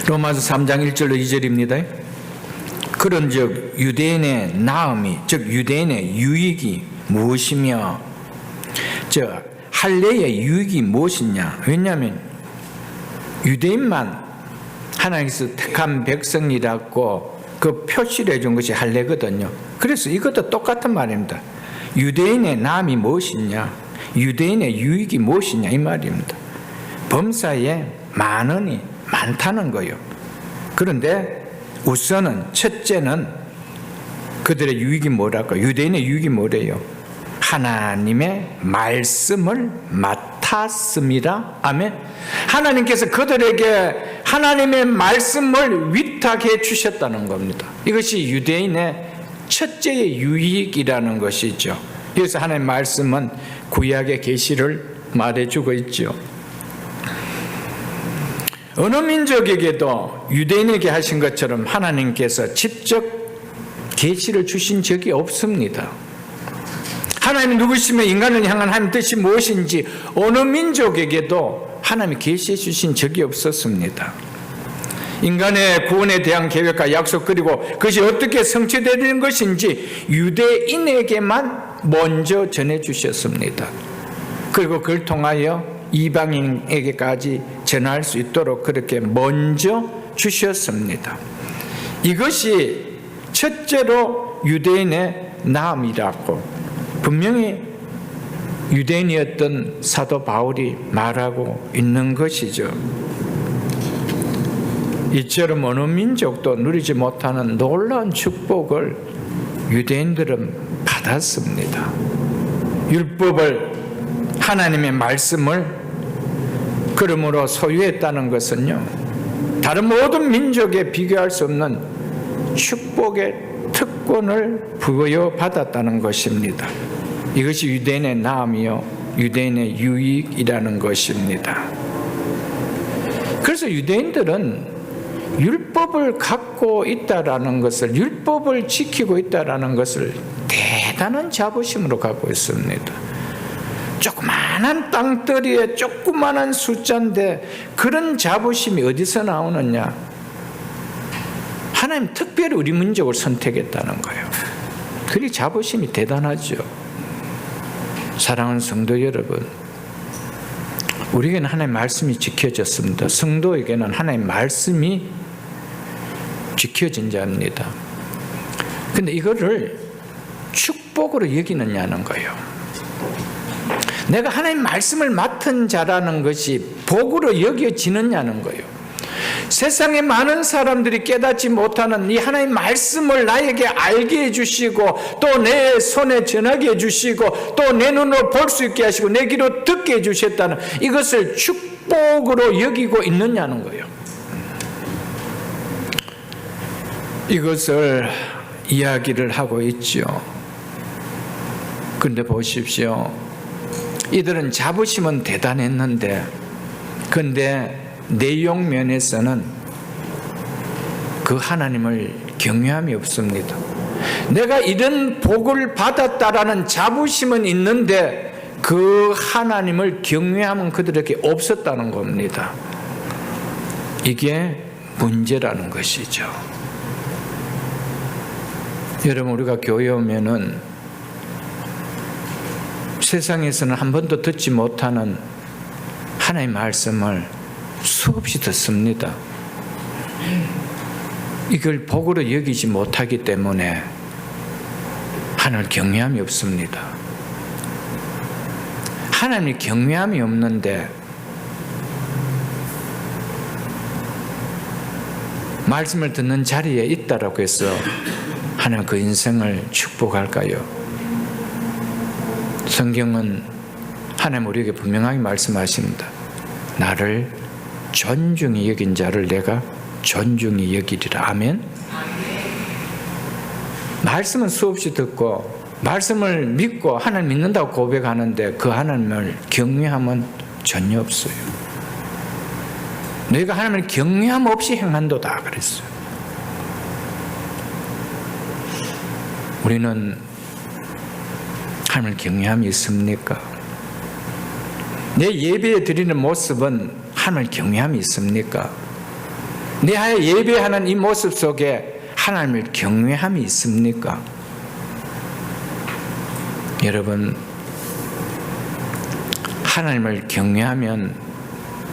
로마서 3장 1절로 2절입니다. 그런즉 유대인의 나음이, 즉 유대인의 유익이 무엇이며 할례의 유익이 무엇이냐. 왜냐하면 유대인만 하나님께서 택한 백성이라고 그 표시를 해준 것이 할례거든요. 그래서 이것도 똑같은 말입니다. 유대인의 나음이 무엇이냐, 유대인의 유익이 무엇이냐, 이 말입니다. 범사에 만원이 많다는 거예요. 그런데 우선은, 첫째는 그들의 유익이 뭐랄까, 유대인의 유익이 뭐래요? 하나님의 말씀을 맡았습니다. 아멘. 하나님께서 그들에게 하나님의 말씀을 위탁해 주셨다는 겁니다. 이것이 유대인의 첫째의 유익이라는 것이죠. 그래서 하나님의 말씀은 구약의 계시를 말해주고 있죠. 어느 민족에게도 유대인에게 하신 것처럼 하나님께서 직접 계시를 주신 적이 없습니다. 하나님이 누구시며 인간을 향한 하나님의 뜻이 무엇인지 어느 민족에게도 하나님이 계시해 주신 적이 없었습니다. 인간의 구원에 대한 계획과 약속, 그리고 그것이 어떻게 성취되는 것인지 유대인에게만 먼저 전해 주셨습니다. 그리고 그걸 통하여 이방인에게까지 전할 수 있도록 그렇게 먼저 주셨습니다. 이것이 첫째로 유대인의 나음이라고 분명히 유대인이었던 사도 바울이 말하고 있는 것이죠. 이처럼 어느 민족도 누리지 못하는 놀라운 축복을 유대인들은 받았습니다. 율법을, 하나님의 말씀을 그러므로 소유했다는 것은요, 다른 모든 민족에 비교할 수 없는 축복의 특권을 부여받았다는 것입니다. 이것이 유대인의 나음이요, 유대인의 유익이라는 것입니다. 그래서 유대인들은 율법을 갖고 있다라는 것을, 율법을 지키고 있다라는 것을 대단한 자부심으로 갖고 있습니다. 조그마한 땅덩어리에 조그마한 숫자인데 그런 자부심이 어디서 나오느냐? 하나님 특별히 우리 민족을 선택했다는 거예요. 그리 자부심이 대단하죠. 사랑하는 성도 여러분, 우리에게는 하나님의 말씀이 지켜졌습니다. 성도에게는 하나님의 말씀이 지켜진 자입니다. 그런데 이거를 축복으로 여기느냐는 거예요. 내가 하나님 말씀을 맡은 자라는 것이 복으로 여겨지느냐는 거예요. 세상에 많은 사람들이 깨닫지 못하는 이 하나님의 말씀을 나에게 알게 해주시고 또 내 손에 전하게 해주시고 또 내 눈으로 볼 수 있게 하시고 내 귀로 듣게 해주셨다는 이것을 축복으로 여기고 있느냐는 거예요. 이것을 이야기를 하고 있죠. 그런데 보십시오. 이들은 자부심은 대단했는데 근데 내용 면에서는 그 하나님을 경외함이 없습니다. 내가 이런 복을 받았다라는 자부심은 있는데 그 하나님을 경외함은 그들에게 없었다는 겁니다. 이게 문제라는 것이죠. 여러분, 우리가 교회 오면은 세상에서는 한 번도 듣지 못하는 하나님의 말씀을 수없이 듣습니다. 이걸 복으로 여기지 못하기 때문에 하나님을 경외함이 없습니다. 하나님이 경외함이 없는데 말씀을 듣는 자리에 있다라고 해서 하나님 그 인생을 축복할까요? 성경은 하나님 우리에게 분명하게 말씀하십니다. 나를 존중히 여긴 자를 내가 존중히 여기리라. 아멘. 말씀은 수없이 듣고 말씀을 믿고 하나님 믿는다고 고백하는데 그 하나님을 경외함은 전혀 없어요. 너희가 하나님을 경외함 없이 행한도다 그랬어요. 우리는 하나님을 경외함이 있습니까? 내 예배에 드리는 모습은 하나님을 경외함이 있습니까? 내 하에 예배하는 이 모습 속에 하나님을 경외함이 있습니까? 여러분, 하나님을 경외하면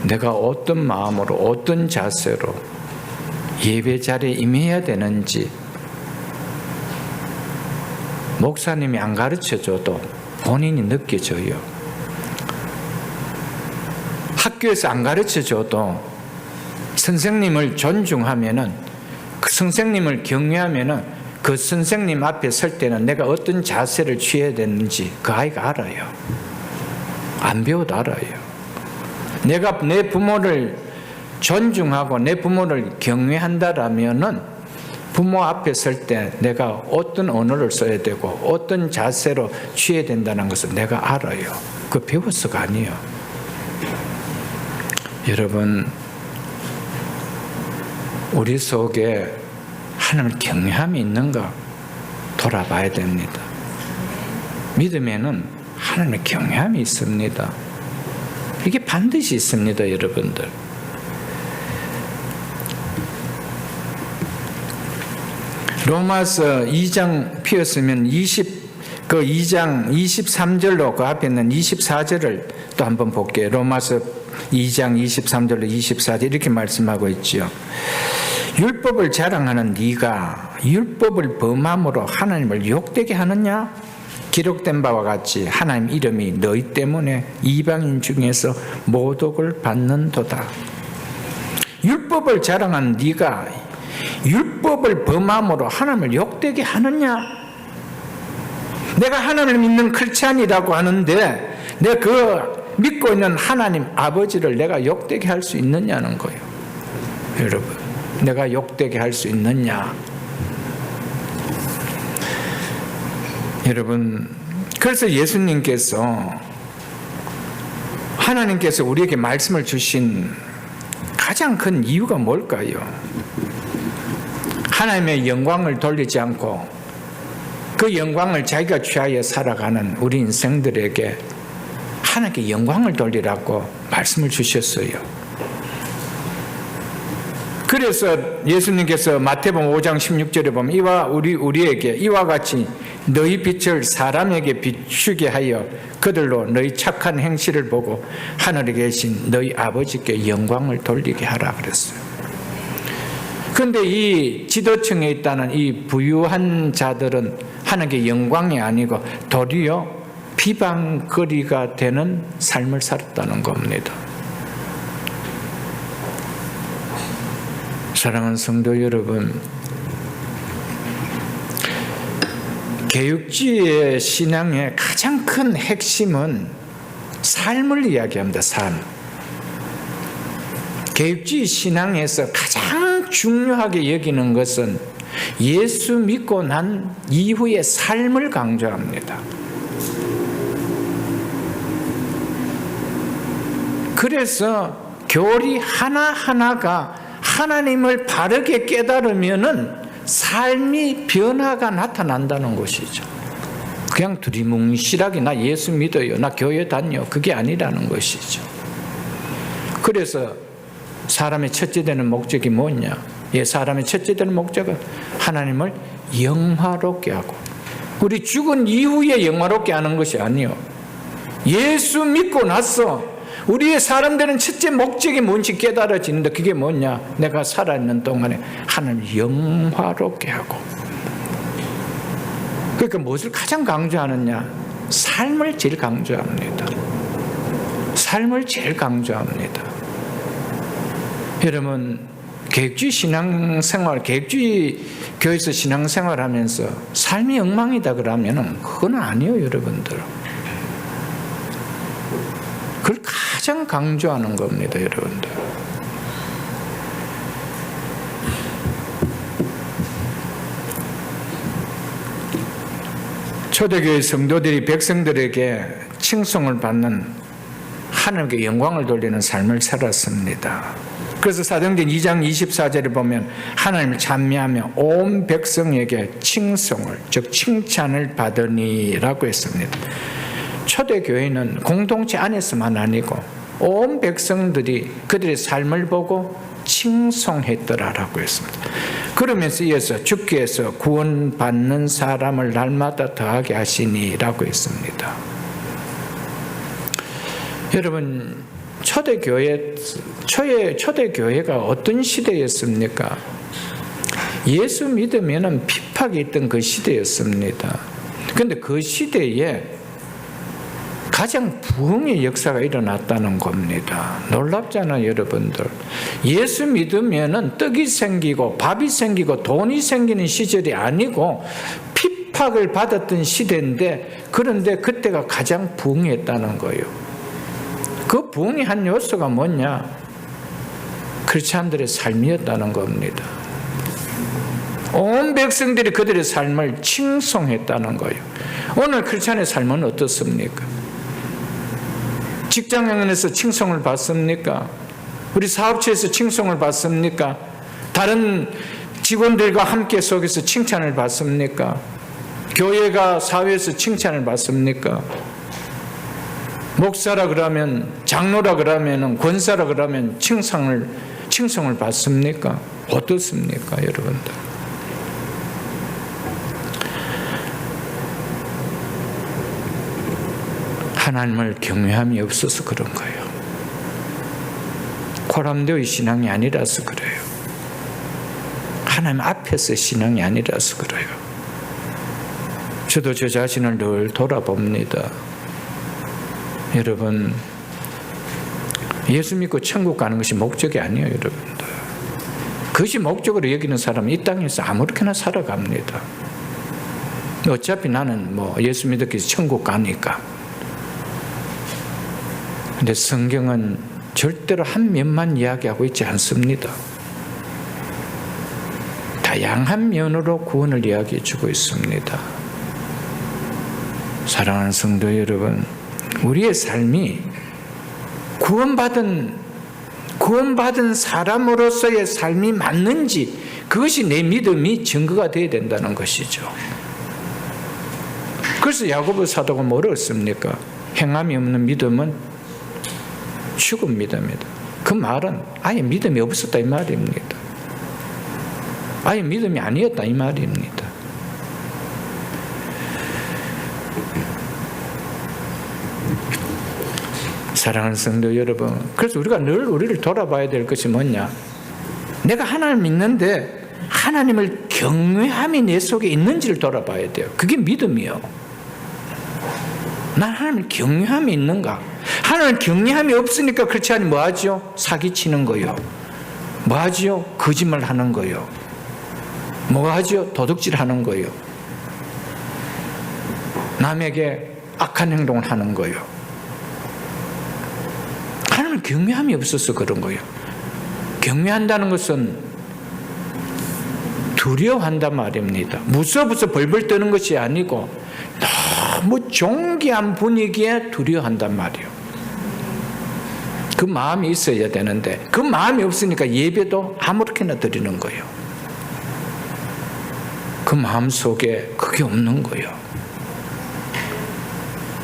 내가 어떤 마음으로 어떤 자세로 예배 자리에 임해야 되는지 목사님이 안 가르쳐줘도 본인이 느껴져요. 학교에서 안 가르쳐줘도 선생님을 존중하면은 그 선생님을 경외하면은 그 선생님 앞에 설 때는 내가 어떤 자세를 취해야 되는지 그 아이가 알아요. 안 배워도 알아요. 내가 내 부모를 존중하고 내 부모를 경외한다라면은 부모 앞에 설 때 내가 어떤 언어를 써야 되고 어떤 자세로 취해야 된다는 것을 내가 알아요. 그 배워서가 아니에요. 여러분, 우리 속에 하나님을 경외함이 있는가 돌아봐야 됩니다. 믿음에는 하나님의 경외함이 있습니다. 이게 반드시 있습니다, 여러분들. 로마서 2장 피었으면 2장 23절로 그 앞에 있는 24절을 또 한번 볼게요. 로마서 2장 23절로 24절 이렇게 말씀하고 있지요. 율법을 자랑하는 네가 율법을 범함으로 하나님을 욕되게 하느냐? 기록된 바와 같이 하나님 이름이 너희 때문에 이방인 중에서 모독을 받는도다. 율법을 자랑하는 네가 율법을 범함으로 하나님을 욕되게 하느냐? 내가 하나님을 믿는 크리스찬이라고 하는데 내가 그 믿고 있는 하나님 아버지를 내가 욕되게 할 수 있느냐는 거예요. 여러분, 내가 욕되게 할 수 있느냐? 여러분, 그래서 예수님께서 하나님께서 우리에게 말씀을 주신 가장 큰 이유가 뭘까요? 하나님의 영광을 돌리지 않고 그 영광을 자기가 취하여 살아가는 우리 인생들에게 하나님께 영광을 돌리라고 말씀을 주셨어요. 그래서 예수님께서 마태복음 5장 16절에 보면 우리에게 이와 같이 너희 빛을 사람에게 비추게 하여 그들로 너희 착한 행실을 보고 하늘에 계신 너희 아버지께 영광을 돌리게 하라 그랬어요. 그런데 이 지도층에 있다는 이 부유한 자들은 하나님께 영광이 아니고 도리어 비방거리가 되는 삶을 살았다는 겁니다. 사랑하는 성도 여러분, 개육주의 신앙의 가장 큰 핵심은 삶을 이야기합니다. 삶. 개육주의 신앙에서 가장 중요하게 여기는 것은 예수 믿고 난 이후의 삶을 강조합니다. 그래서 교리 하나하나가 하나님을 바르게 깨달으면은 삶이 변화가 나타난다는 것이죠. 그냥 두리뭉실하게 나 예수 믿어요, 나 교회 다녀, 그게 아니라는 것이죠. 그래서 사람의 첫째 되는 목적이 뭐냐? 사람의 첫째 되는 목적은 하나님을 영화롭게 하고, 우리 죽은 이후에 영화롭게 하는 것이 아니요, 예수 믿고 나서 우리의 사람들은 첫째 목적이 뭔지 깨달아지는데, 그게 뭐냐? 내가 살아있는 동안에 하나님을 영화롭게 하고. 그러니까 무엇을 가장 강조하느냐? 삶을 제일 강조합니다. 삶을 제일 강조합니다. 여러분, 계획주의 신앙생활, 계획주의 교회에서 신앙생활 하면서 삶이 엉망이다 그러면 그건 아니에요, 여러분들. 그걸 가장 강조하는 겁니다, 여러분들. 초대교회 성도들이 백성들에게 칭송을 받는, 하나님께 영광을 돌리는 삶을 살았습니다. 그래서 사도행전 2장 24절에 보면 하나님을 찬미하며 온 백성에게 칭송을, 즉 칭찬을 받으니라고 했습니다. 초대교회는 공동체 안에서만 아니고 온 백성들이 그들의 삶을 보고 칭송했더라라고 했습니다. 그러면서 이어서 주께서 구원받는 사람을 날마다 더하게 하시니라고 했습니다. 여러분, 초대교회가 어떤 시대였습니까? 예수 믿으면 핍박이 있던 그 시대였습니다. 그런데 그 시대에 가장 부흥의 역사가 일어났다는 겁니다. 놀랍잖아요, 여러분들. 예수 믿으면 떡이 생기고 밥이 생기고 돈이 생기는 시절이 아니고 핍박을 받았던 시대인데, 그런데 그때가 가장 부흥했다는 거예요. 그 부흥의 한 요소가 뭐냐? 크리스찬들의 삶이었다는 겁니다. 온 백성들이 그들의 삶을 칭송했다는 거예요. 오늘 크리스찬의 삶은 어떻습니까? 직장에서 칭송을 받습니까? 우리 사업체에서 칭송을 받습니까? 다른 직원들과 함께 속에서 칭찬을 받습니까? 교회가 사회에서 칭찬을 받습니까? 목사라 그러면, 장로라 그러면, 권사라 그러면 칭송을 받습니까? 어떻습니까, 여러분들? 하나님을 경외함이 없어서 그런 거예요. 코람데오의 신앙이 아니라서 그래요. 하나님 앞에서 신앙이 아니라서 그래요. 저도 저 자신을 늘 돌아봅니다. 여러분, 예수 믿고 천국 가는 것이 목적이 아니에요, 여러분들. 그것이 목적으로 여기는 사람은 이 땅에서 아무렇게나 살아갑니다. 어차피 나는 예수 믿었기 때문에 천국 가니까. 근데 성경은 절대로 한 면만 이야기하고 있지 않습니다. 다양한 면으로 구원을 이야기해 주고 있습니다. 사랑하는 성도 여러분, 우리의 삶이 구원받은 사람으로서의 삶이 맞는지, 그것이 내 믿음이 증거가 되어야 된다는 것이죠. 그래서 야고보 사도가 뭐라고 했습니까? 행함이 없는 믿음은 죽은 믿음이다. 그 말은 아예 믿음이 없었다 이 말입니다. 아예 믿음이 아니었다 이 말입니다. 사랑하는 성도 여러분, 그래서 우리가 늘 우리를 돌아봐야 될 것이 뭐냐? 내가 하나님을 믿는데 하나님을 경외함이 내 속에 있는지를 돌아봐야 돼요. 그게 믿음이요. 난 하나님을 경외함이 있는가? 하나님을 경외함이 없으니까 그렇지 않으면 뭐하죠? 사기치는 거요. 뭐 하지요? 거짓말 하는 거요. 뭐 하지요? 도둑질 하는 거요. 남에게 악한 행동을 하는 거요. 하나님을 경외함이 없어서 그런 거예요. 경외한다는 것은 두려워한단 말입니다. 무서워서 벌벌 떠는 것이 아니고 너무 존귀한 분위기에 두려워한단 말이에요. 그 마음이 있어야 되는데 그 마음이 없으니까 예배도 아무렇게나 드리는 거예요. 그 마음 속에 그게 없는 거예요.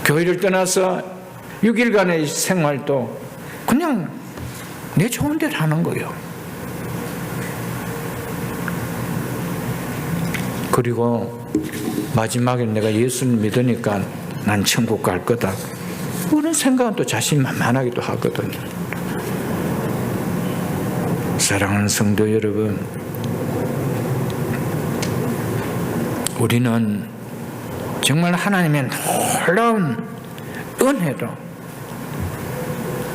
교회를 떠나서 6일간의 생활도 그냥 내 좋은 대로 하는 거예요. 그리고 마지막에 내가 예수를 믿으니까 난 천국 갈 거다. 그런 생각은 또 자신만만하기도 하거든요. 사랑하는 성도 여러분, 우리는 정말 하나님의 놀라운 은혜로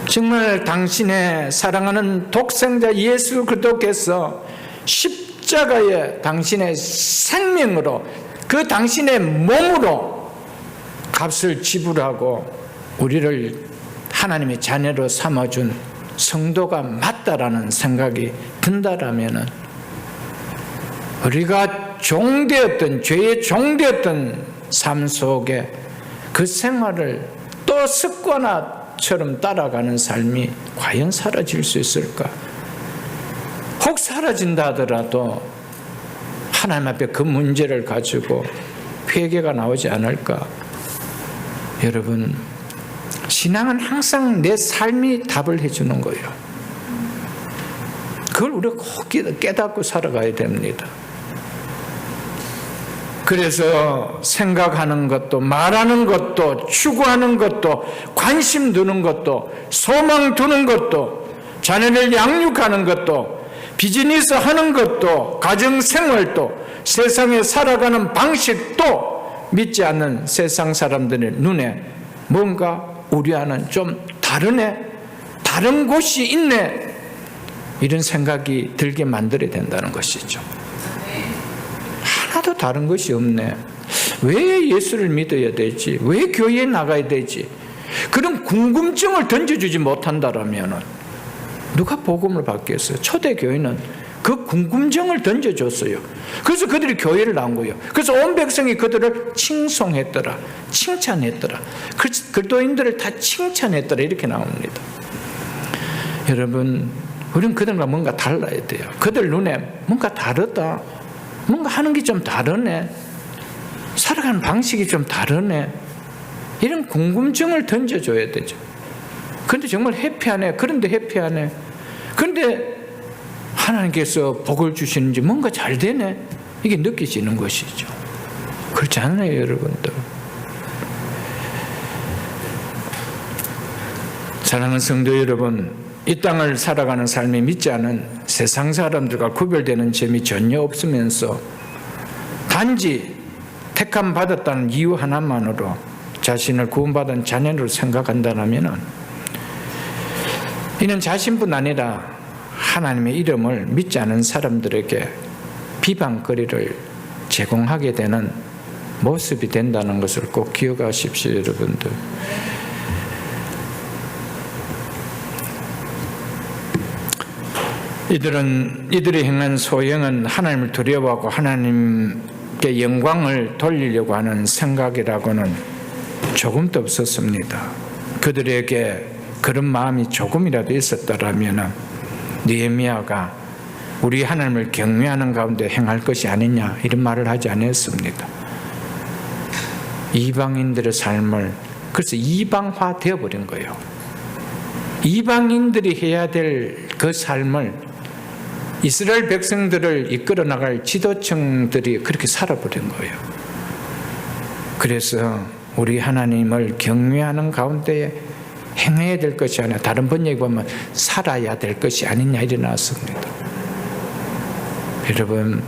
정말 당신의 사랑하는 독생자 예수 그리스도께서 십자가에 당신의 생명으로 그 당신의 몸으로 값을 지불하고 우리를 하나님의 자녀로 삼아준 성도가 맞다라는 생각이 든다라면 우리가 종되었던 죄의 종되었던 삶 속에 그 생활을 또 습관화처럼 따라가는 삶이 과연 사라질 수 있을까? 혹 사라진다 하더라도 하나님 앞에 그 문제를 가지고 회개가 나오지 않을까? 여러분, 신앙은 항상 내 삶이 답을 해주는 거예요. 그걸 우리가 꼭 깨닫고 살아가야 됩니다. 그래서 생각하는 것도 말하는 것도 추구하는 것도 관심 두는 것도 소망 두는 것도 자녀를 양육하는 것도 비즈니스 하는 것도 가정생활도 세상에 살아가는 방식도 믿지 않는 세상 사람들의 눈에 뭔가 우리와는 좀 다르네, 다른 곳이 있네, 이런 생각이 들게 만들어야 된다는 것이죠. 하나도 다른 것이 없네. 왜 예수를 믿어야 되지? 왜 교회에 나가야 되지? 그런 궁금증을 던져주지 못한다라면 누가 복음을 받겠어요? 초대교회는 그 궁금증을 던져줬어요. 그래서 그들이 교회를 나온 거예요. 그래서 온 백성이 그들을 칭송했더라, 칭찬했더라, 그리스도인들을 다 칭찬했더라, 이렇게 나옵니다. 여러분, 우리는 그들과 뭔가 달라야 돼요. 그들 눈에 뭔가 다르다, 뭔가 하는 게 좀 다르네, 살아가는 방식이 좀 다르네, 이런 궁금증을 던져줘야 되죠. 그런데 정말 해피하네, 그런데 해피하네, 그런데 하나님께서 복을 주시는지 뭔가 잘 되네, 이게 느껴지는 것이죠. 그렇지 않나요, 여러분들? 사랑하는 성도 여러분, 이 땅을 살아가는 삶이 믿지 않은 세상 사람들과 구별되는 점이 전혀 없으면서 단지 택함 받았다는 이유 하나만으로 자신을 구원받은 자녀로 생각한다면 이는 자신뿐 아니라 하나님의 이름을 믿지 않은 사람들에게 비방거리를 제공하게 되는 모습이 된다는 것을 꼭 기억하십시오, 여러분들. 이들이 행한 소행은 하나님을 두려워하고 하나님께 영광을 돌리려고 하는 생각이라고는 조금도 없었습니다. 그들에게 그런 마음이 조금이라도 있었더라면 느헤미야가 우리 하나님을 경외하는 가운데 행할 것이 아니냐, 이런 말을 하지 않았습니다. 이방인들의 삶을, 그래서 이방화 되어버린 거예요. 이방인들이 해야 될 그 삶을 이스라엘 백성들을 이끌어 나갈 지도층들이 그렇게 살아버린 거예요. 그래서 우리 하나님을 경외하는 가운데 행해야 될 것이 아니라, 다른 번역에 보면 살아야 될 것이 아니냐, 이래 나왔습니다. 여러분,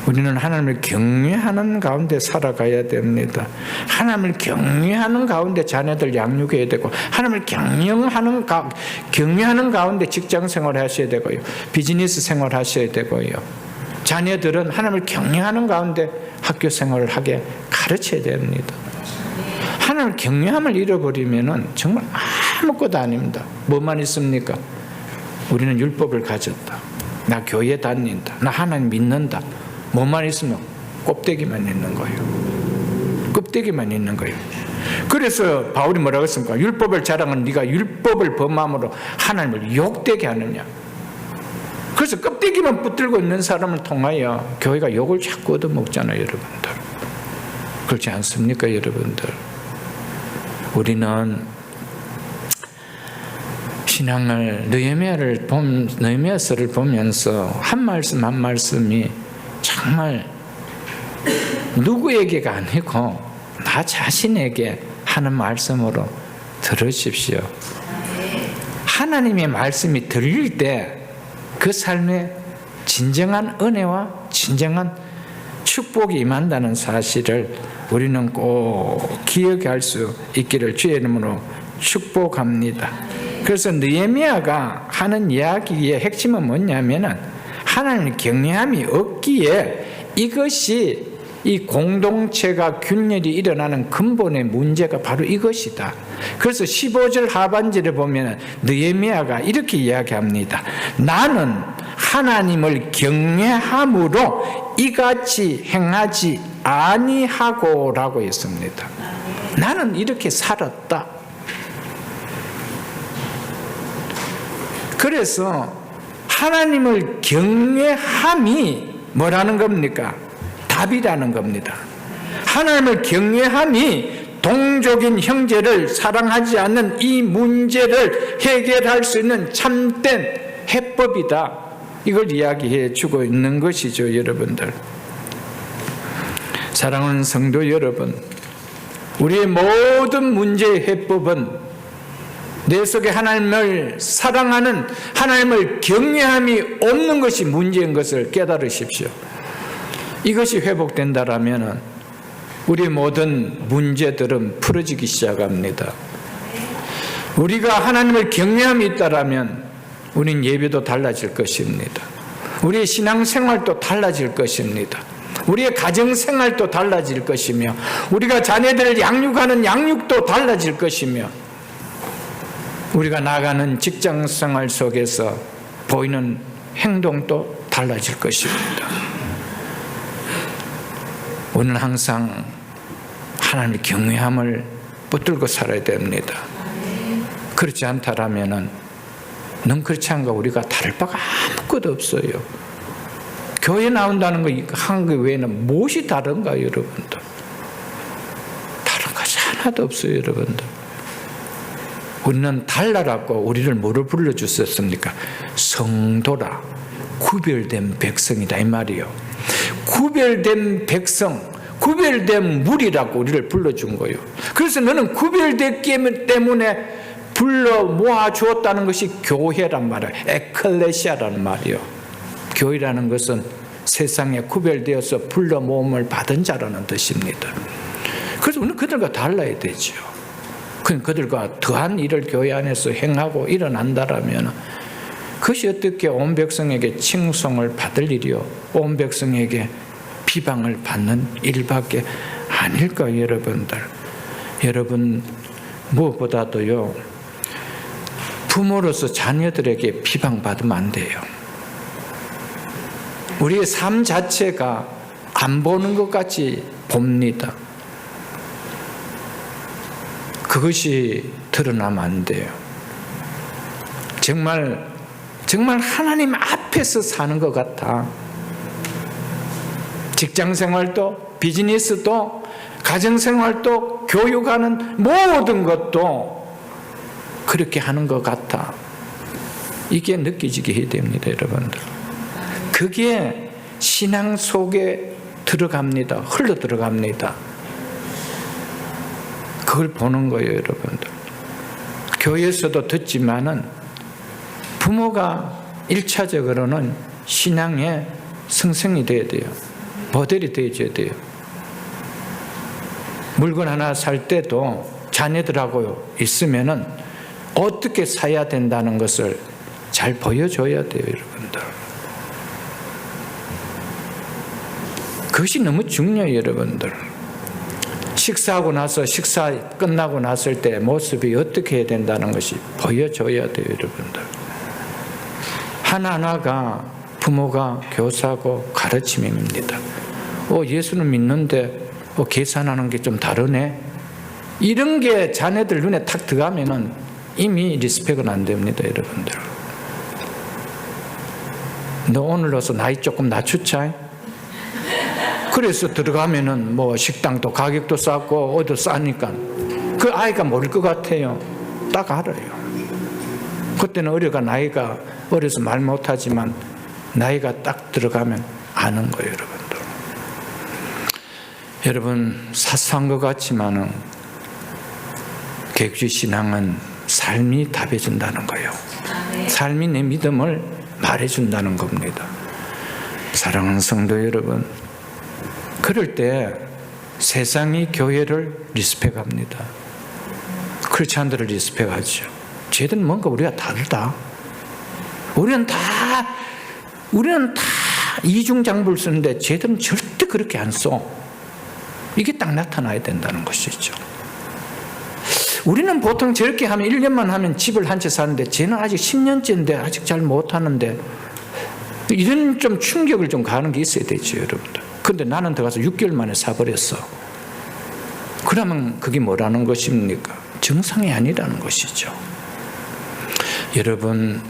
우리는 하나님을 경외하는 가운데 살아가야 됩니다. 하나님을 경외하는 가운데 자녀들 양육해야 되고, 하나님을 경외하는 가운데 직장 생활을 하셔야 되고요, 비즈니스 생활을 하셔야 되고요, 자녀들은 하나님을 경외하는 가운데 학교 생활을 하게 가르쳐야 됩니다. 하나님을 경외함을 잃어버리면 정말 아무것도 아닙니다. 뭐만 있습니까? 우리는 율법을 가졌다, 나 교회 다닌다, 나 하나님 믿는다. 뭐만 있으면 껍데기만 있는 거예요. 껍데기만 있는 거예요. 그래서 바울이 뭐라고 했습니까? 율법을 자랑은 네가 율법을 범함으로 하나님을 욕되게 하느냐. 그래서 껍데기만 붙들고 있는 사람을 통하여 교회가 욕을 자꾸 얻어먹잖아요, 여러분들. 그렇지 않습니까, 여러분들? 우리는 신앙을 느헤미야서를 보면서 한 말씀 한 말씀이 정말 누구에게가 아니고 나 자신에게 하는 말씀으로 들으십시오. 하나님의 말씀이 들릴 때 그 삶에 진정한 은혜와 진정한 축복이 임한다는 사실을 우리는 꼭 기억할 수 있기를 주의 이름으로 축복합니다. 그래서 느헤미야가 하는 이야기의 핵심은 뭐냐면은 하나님의 경외함이 없기에 이것이 이 공동체가 균열이 일어나는 근본의 문제가 바로 이것이다. 그래서 15절 하반절에 보면 느헤미야가 이렇게 이야기합니다. 나는 하나님을 경외함으로 이같이 행하지 아니하고 라고 했습니다. 나는 이렇게 살았다. 그래서 하나님을 경외함이 뭐라는 겁니까? 답이라는 겁니다. 하나님을 경외함이 동족인 형제를 사랑하지 않는 이 문제를 해결할 수 있는 참된 해법이다. 이걸 이야기해 주고 있는 것이죠, 여러분들. 사랑하는 성도 여러분, 우리의 모든 문제의 해법은 내 속에 하나님을 사랑하는, 하나님을 경외함이 없는 것이 문제인 것을 깨달으십시오. 이것이 회복된다라면 우리 모든 문제들은 풀어지기 시작합니다. 우리가 하나님을 경외함이 있다라면 우리는 예배도 달라질 것입니다. 우리의 신앙생활도 달라질 것입니다. 우리의 가정생활도 달라질 것이며, 우리가 자녀들을 양육하는 양육도 달라질 것이며, 우리가 나가는 직장생활 속에서 보이는 행동도 달라질 것입니다. 우리는 항상 하나님의 경외함을 붙들고 살아야 됩니다. 그렇지 않다라면 넌 그렇지 않은가 우리가 다를 바가 아무것도 없어요. 교회 나온다는 거 한 거 외에는 무엇이 다른가, 여러분들? 다른 것이 하나도 없어요, 여러분들. 우리는 달라라고 우리를 뭐로 불러주셨습니까? 성도라, 구별된 백성이다, 이 말이요. 구별된 백성, 구별된 무리라고 우리를 불러준 거예요. 그래서 너는 구별됐기 때문에 불러 모아주었다는 것이 교회란 말이에요. 에클레시아라는 말이에요. 교회라는 것은 세상에 구별되어서 불러 모음을 받은 자라는 뜻입니다. 그래서 우리는 그들과 달라야 되죠. 그들과 더한 일을 교회 안에서 행하고 일어난다라면 그것이 어떻게 온 백성에게 칭송을 받을 일이요, 온 백성에게 비방을 받는 일밖에 아닐까요, 여러분들? 여러분, 무엇보다도요, 부모로서 자녀들에게 비방받으면 안 돼요. 우리의 삶 자체가 안 보는 것 같이 봅니다. 그것이 드러나면 안 돼요. 정말 하나님 앞에서 사는 것 같아. 직장생활도, 비즈니스도, 가정생활도, 교육하는 모든 것도 그렇게 하는 것 같아. 이게 느껴지게 해야 됩니다, 여러분들. 그게 신앙 속에 들어갑니다. 흘러 들어갑니다. 그걸 보는 거예요, 여러분들. 교회에서도 듣지만은 부모가 1차적으로는 신앙의 성생이 돼야 돼요. 모델이 되어줘야 돼요. 물건 하나 살 때도 자녀들하고 있으면은 어떻게 사야 된다는 것을 잘 보여줘야 돼요, 여러분들. 그것이 너무 중요해요, 여러분들. 식사하고 나서, 식사 끝나고 났을 때 모습이 어떻게 해야 된다는 것이 보여줘야 돼요, 여러분들. 하나하나가 부모가 교사고 가르침입니다. 예수는 믿는데 계산하는 게 좀 다르네. 이런 게 자녀들 눈에 탁 들어가면은 이미 리스펙은 안 됩니다, 여러분들. 너 오늘로서 나이 조금 낮추자. 그래서 들어가면은 식당도 가격도 싸고 어디도 싸니까 그 아이가 모를 것 같아요. 딱 알아요. 그때는 나이가 어려서 말 못하지만 나이가 딱 들어가면 아는 거예요, 여러분들. 여러분, 사소한 것 같지만은 개구지 신앙은 삶이 답해준다는 거예요. 삶이 내 믿음을 말해준다는 겁니다. 사랑하는 성도 여러분, 그럴 때 세상이 교회를 리스펙합니다. 크리스찬들을 리스펙하죠. 쟤들은 뭔가 우리가 다르다. 우리는 다 이중장부를 쓰는데 쟤들은 절대 그렇게 안 써. 이게 딱 나타나야 된다는 것이죠. 우리는 보통 저렇게 하면 1년만 하면 집을 한 채 사는데 쟤는 아직 10년째인데 아직 잘 못하는데, 이런 좀 충격을 좀 가는 게 있어야 되죠, 여러분들. 그런데 나는 들어가서 6개월 만에 사버렸어. 그러면 그게 뭐라는 것입니까? 정상이 아니라는 것이죠. 여러분,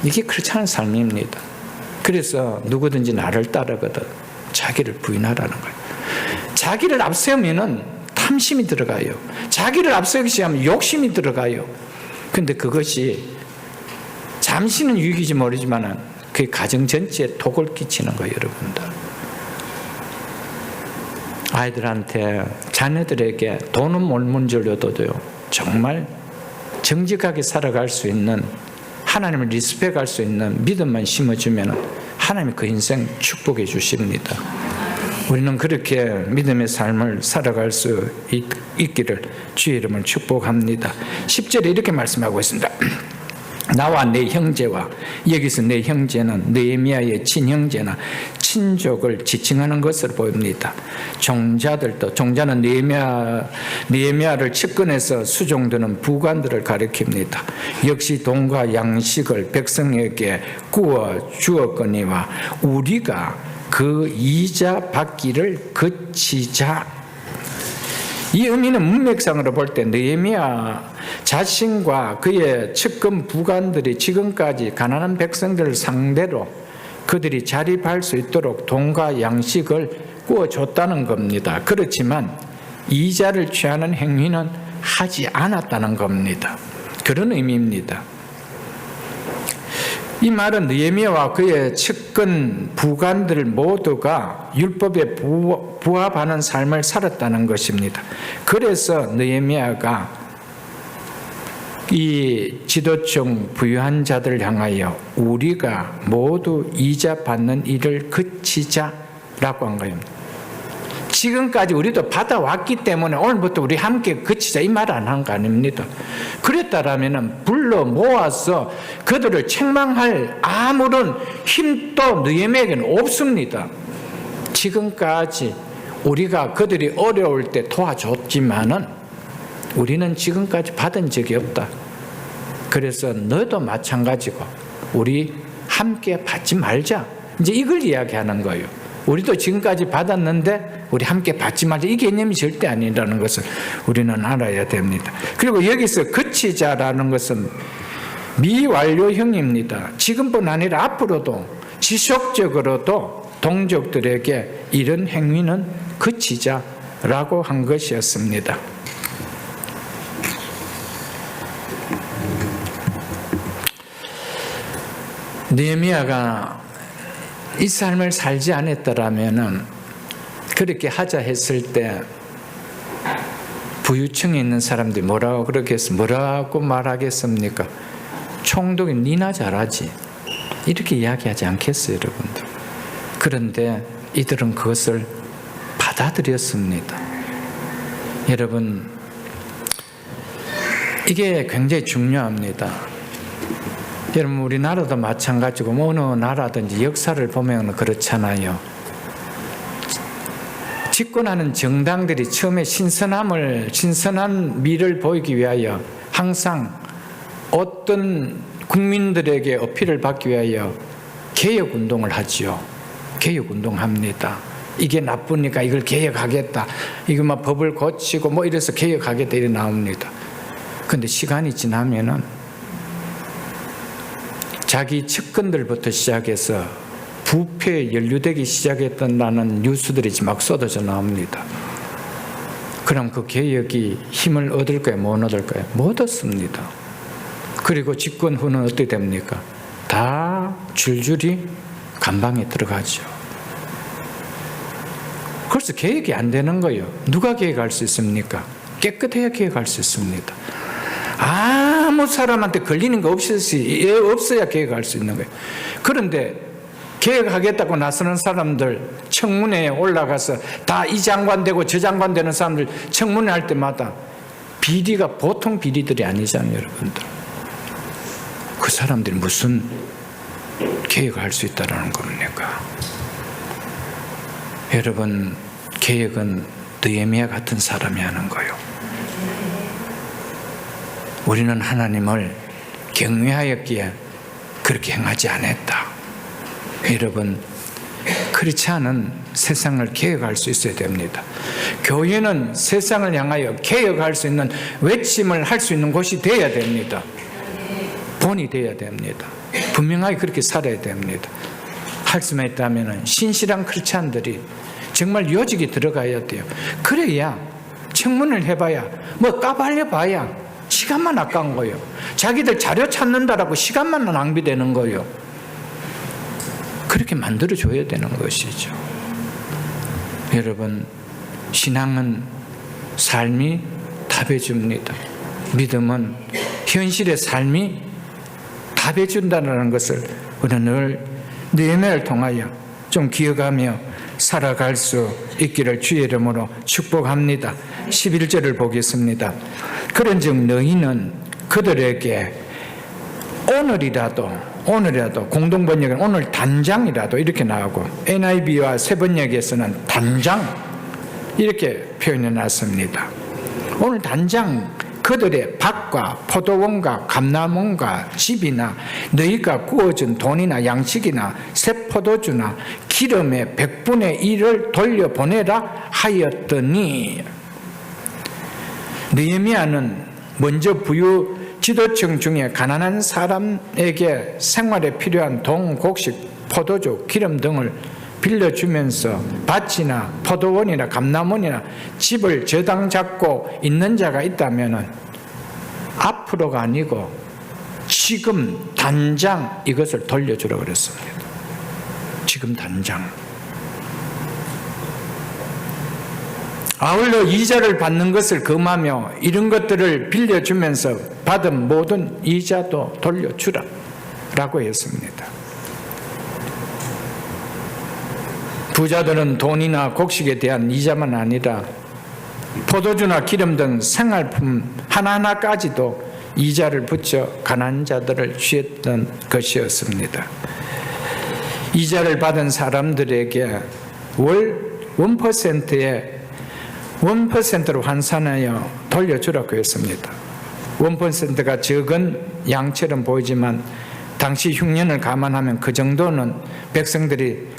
이게 그렇지 않은 삶입니다. 그래서 누구든지 나를 따르거든 자기를 부인하라는 거예요. 자기를 앞세우면은 탐심이 들어가요. 자기를 앞세우기 시작하면 욕심이 들어가요. 그런데 그것이 잠시는 유익이지 모르지만 그 가정 전체에 독을 끼치는 거예요, 여러분들. 아이들한테, 자녀들에게 돈은 못 문질러도요, 정말 정직하게 살아갈 수 있는, 하나님을 리스펙할 수 있는 믿음만 심어주면 하나님이 그 인생 축복해 주십니다. 우리는 그렇게 믿음의 삶을 살아갈 수 있기를 주의 이름을 축복합니다. 10절에 이렇게 말씀하고 있습니다. 나와 내 형제와, 여기서 내 형제는 느헤미야의 친형제나 친족을 지칭하는 것으로 보입니다. 종자는 느헤미야를 측근해서 수종드는 부관들을 가리킵니다. 역시 돈과 양식을 백성에게 구워 주었거니와 우리가 그 이자 받기를 그치자. 이 의미는 문맥상으로 볼 때 느헤미야 자신과 그의 측근 부관들이 지금까지 가난한 백성들을 상대로 그들이 자립할 수 있도록 돈과 양식을 구워줬다는 겁니다. 그렇지만 이자를 취하는 행위는 하지 않았다는 겁니다. 그런 의미입니다. 이 말은 느헤미야와 그의 측근 부관들 모두가 율법에 부합하는 삶을 살았다는 것입니다. 그래서 느헤미야가 이 지도층 부유한 자들을 향하여 우리가 모두 이자 받는 일을 그치자라고 한 거예요. 지금까지 우리도 받아왔기 때문에 오늘부터 우리 함께 그치자, 이 말 안 한 거 아닙니다. 그랬다라면 불러 모아서 그들을 책망할 아무런 힘도 느헤미야에게는 없습니다. 지금까지 우리가 그들이 어려울 때 도와줬지만은 우리는 지금까지 받은 적이 없다. 그래서 너도 마찬가지고 우리 함께 받지 말자. 이제 이걸 이야기하는 거예요. 우리도 지금까지 받았는데 우리 함께 받지 말자. 이 개념이 절대 아니라는 것을 우리는 알아야 됩니다. 그리고 여기서 그치자라는 것은 미완료형입니다. 지금뿐 아니라 앞으로도 지속적으로도 동족들에게 이런 행위는 그치자라고 한 것이었습니다. 느헤미야가 이 삶을 살지 않았더라면 그렇게 하자 했을 때 부유층에 있는 사람들이 뭐라고 말하겠습니까? 총독이 니나 잘하지, 이렇게 이야기하지 않겠어요, 여러분들. 그런데 이들은 그것을 받아들였습니다. 여러분, 이게 굉장히 중요합니다. 여러분, 우리나라도 마찬가지고 어느 나라든지 역사를 보면 그렇잖아요. 집권하는 정당들이 처음에 신선한 미를 보이기 위하여 항상 어떤 국민들에게 어필을 받기 위하여 개혁운동을 하지요. 개혁운동합니다. 이게 나쁘니까 이걸 개혁하겠다. 이거 막 법을 고치고 뭐 이래서 개혁하겠다 이래 나옵니다. 근데 시간이 지나면은 자기 측근들부터 시작해서 부패에 연루되기 시작했다는 뉴스들이 막 쏟아져 나옵니다. 그럼 그 개혁이 힘을 얻을까요? 못 얻을까요? 못 얻습니다. 그리고 집권 후는 어떻게 됩니까? 다 줄줄이 감방에 들어가죠. 그래서 개혁이 안 되는 거예요. 누가 개혁할 수 있습니까? 깨끗해야 개혁할 수 있습니다. 아무 사람한테 걸리는 거 없어야 개혁할 수 있는 거예요. 그런데 개혁하겠다고 나서는 사람들 청문회에 올라가서 다 이 장관 되고 저 장관 되는 사람들 청문회 할 때마다 비리가 보통 비리들이 아니잖아요, 여러분들. 그 사람들이 무슨 개혁할 수 있다는 겁니까? 여러분, 개혁은 느헤미야 같은 사람이 하는 거예요. 우리는 하나님을 경외하였기에 그렇게 행하지 않았다. 여러분, 그렇지 않은 세상을 개혁할 수 있어야 됩니다. 교회는 세상을 향하여 개혁할 수 있는 외침을 할 수 있는 곳이 되어야 됩니다. 본이 되어야 됩니다. 분명하게 그렇게 살아야 됩니다. 할 수만 있다면 신실한 크리스찬들이 정말 요직이 들어가야 돼요. 그래야 청문을 해봐야 뭐 까발려봐야 시간만 아까운 거예요. 자기들 자료 찾는다라고 시간만 낭비되는 거예요. 그렇게 만들어줘야 되는 것이죠. 여러분, 신앙은 삶이 답해줍니다. 믿음은 현실의 삶이 답해준다는 것을 우리는 늘 느헤미야를 통하여 좀 기억하며 살아갈 수 있기를 주의 이름으로 축복합니다. 11절을 보겠습니다. 그런즉 너희는 그들에게 오늘이라도 공동번역은 오늘 단장이라도 이렇게 나오고 NIV와 새번역에서는 단장 이렇게 표현해 놨습니다. 오늘 단장 그들의 밭과 포도원과 감람원과 집이나 너희가 구워준 돈이나 양식이나 새 포도주나 기름의 100분의 1을 돌려보내라 하였더니, 느헤미야는 먼저 부유 지도층 중에 가난한 사람에게 생활에 필요한 동, 곡식, 포도주, 기름 등을 빌려주면서 밭이나 포도원이나 감람원이나 집을 저당 잡고 있는 자가 있다면 앞으로가 아니고 지금 당장 이것을 돌려주라고 그랬습니다. 지금 당장. 아울러 이자를 받는 것을 금하며 이런 것들을 빌려주면서 받은 모든 이자도 돌려주라 라고 했습니다. 부자들은 돈이나 곡식에 대한 이자만 아니라 포도주나 기름 등 생활품 하나하나까지도 이자를 붙여 가난한 자들을 취했던 것이었습니다. 이자를 받은 사람들에게 월 1%로 환산하여 돌려주라고 했습니다. 1%가 적은 양처럼 보이지만 당시 흉년을 감안하면 그 정도는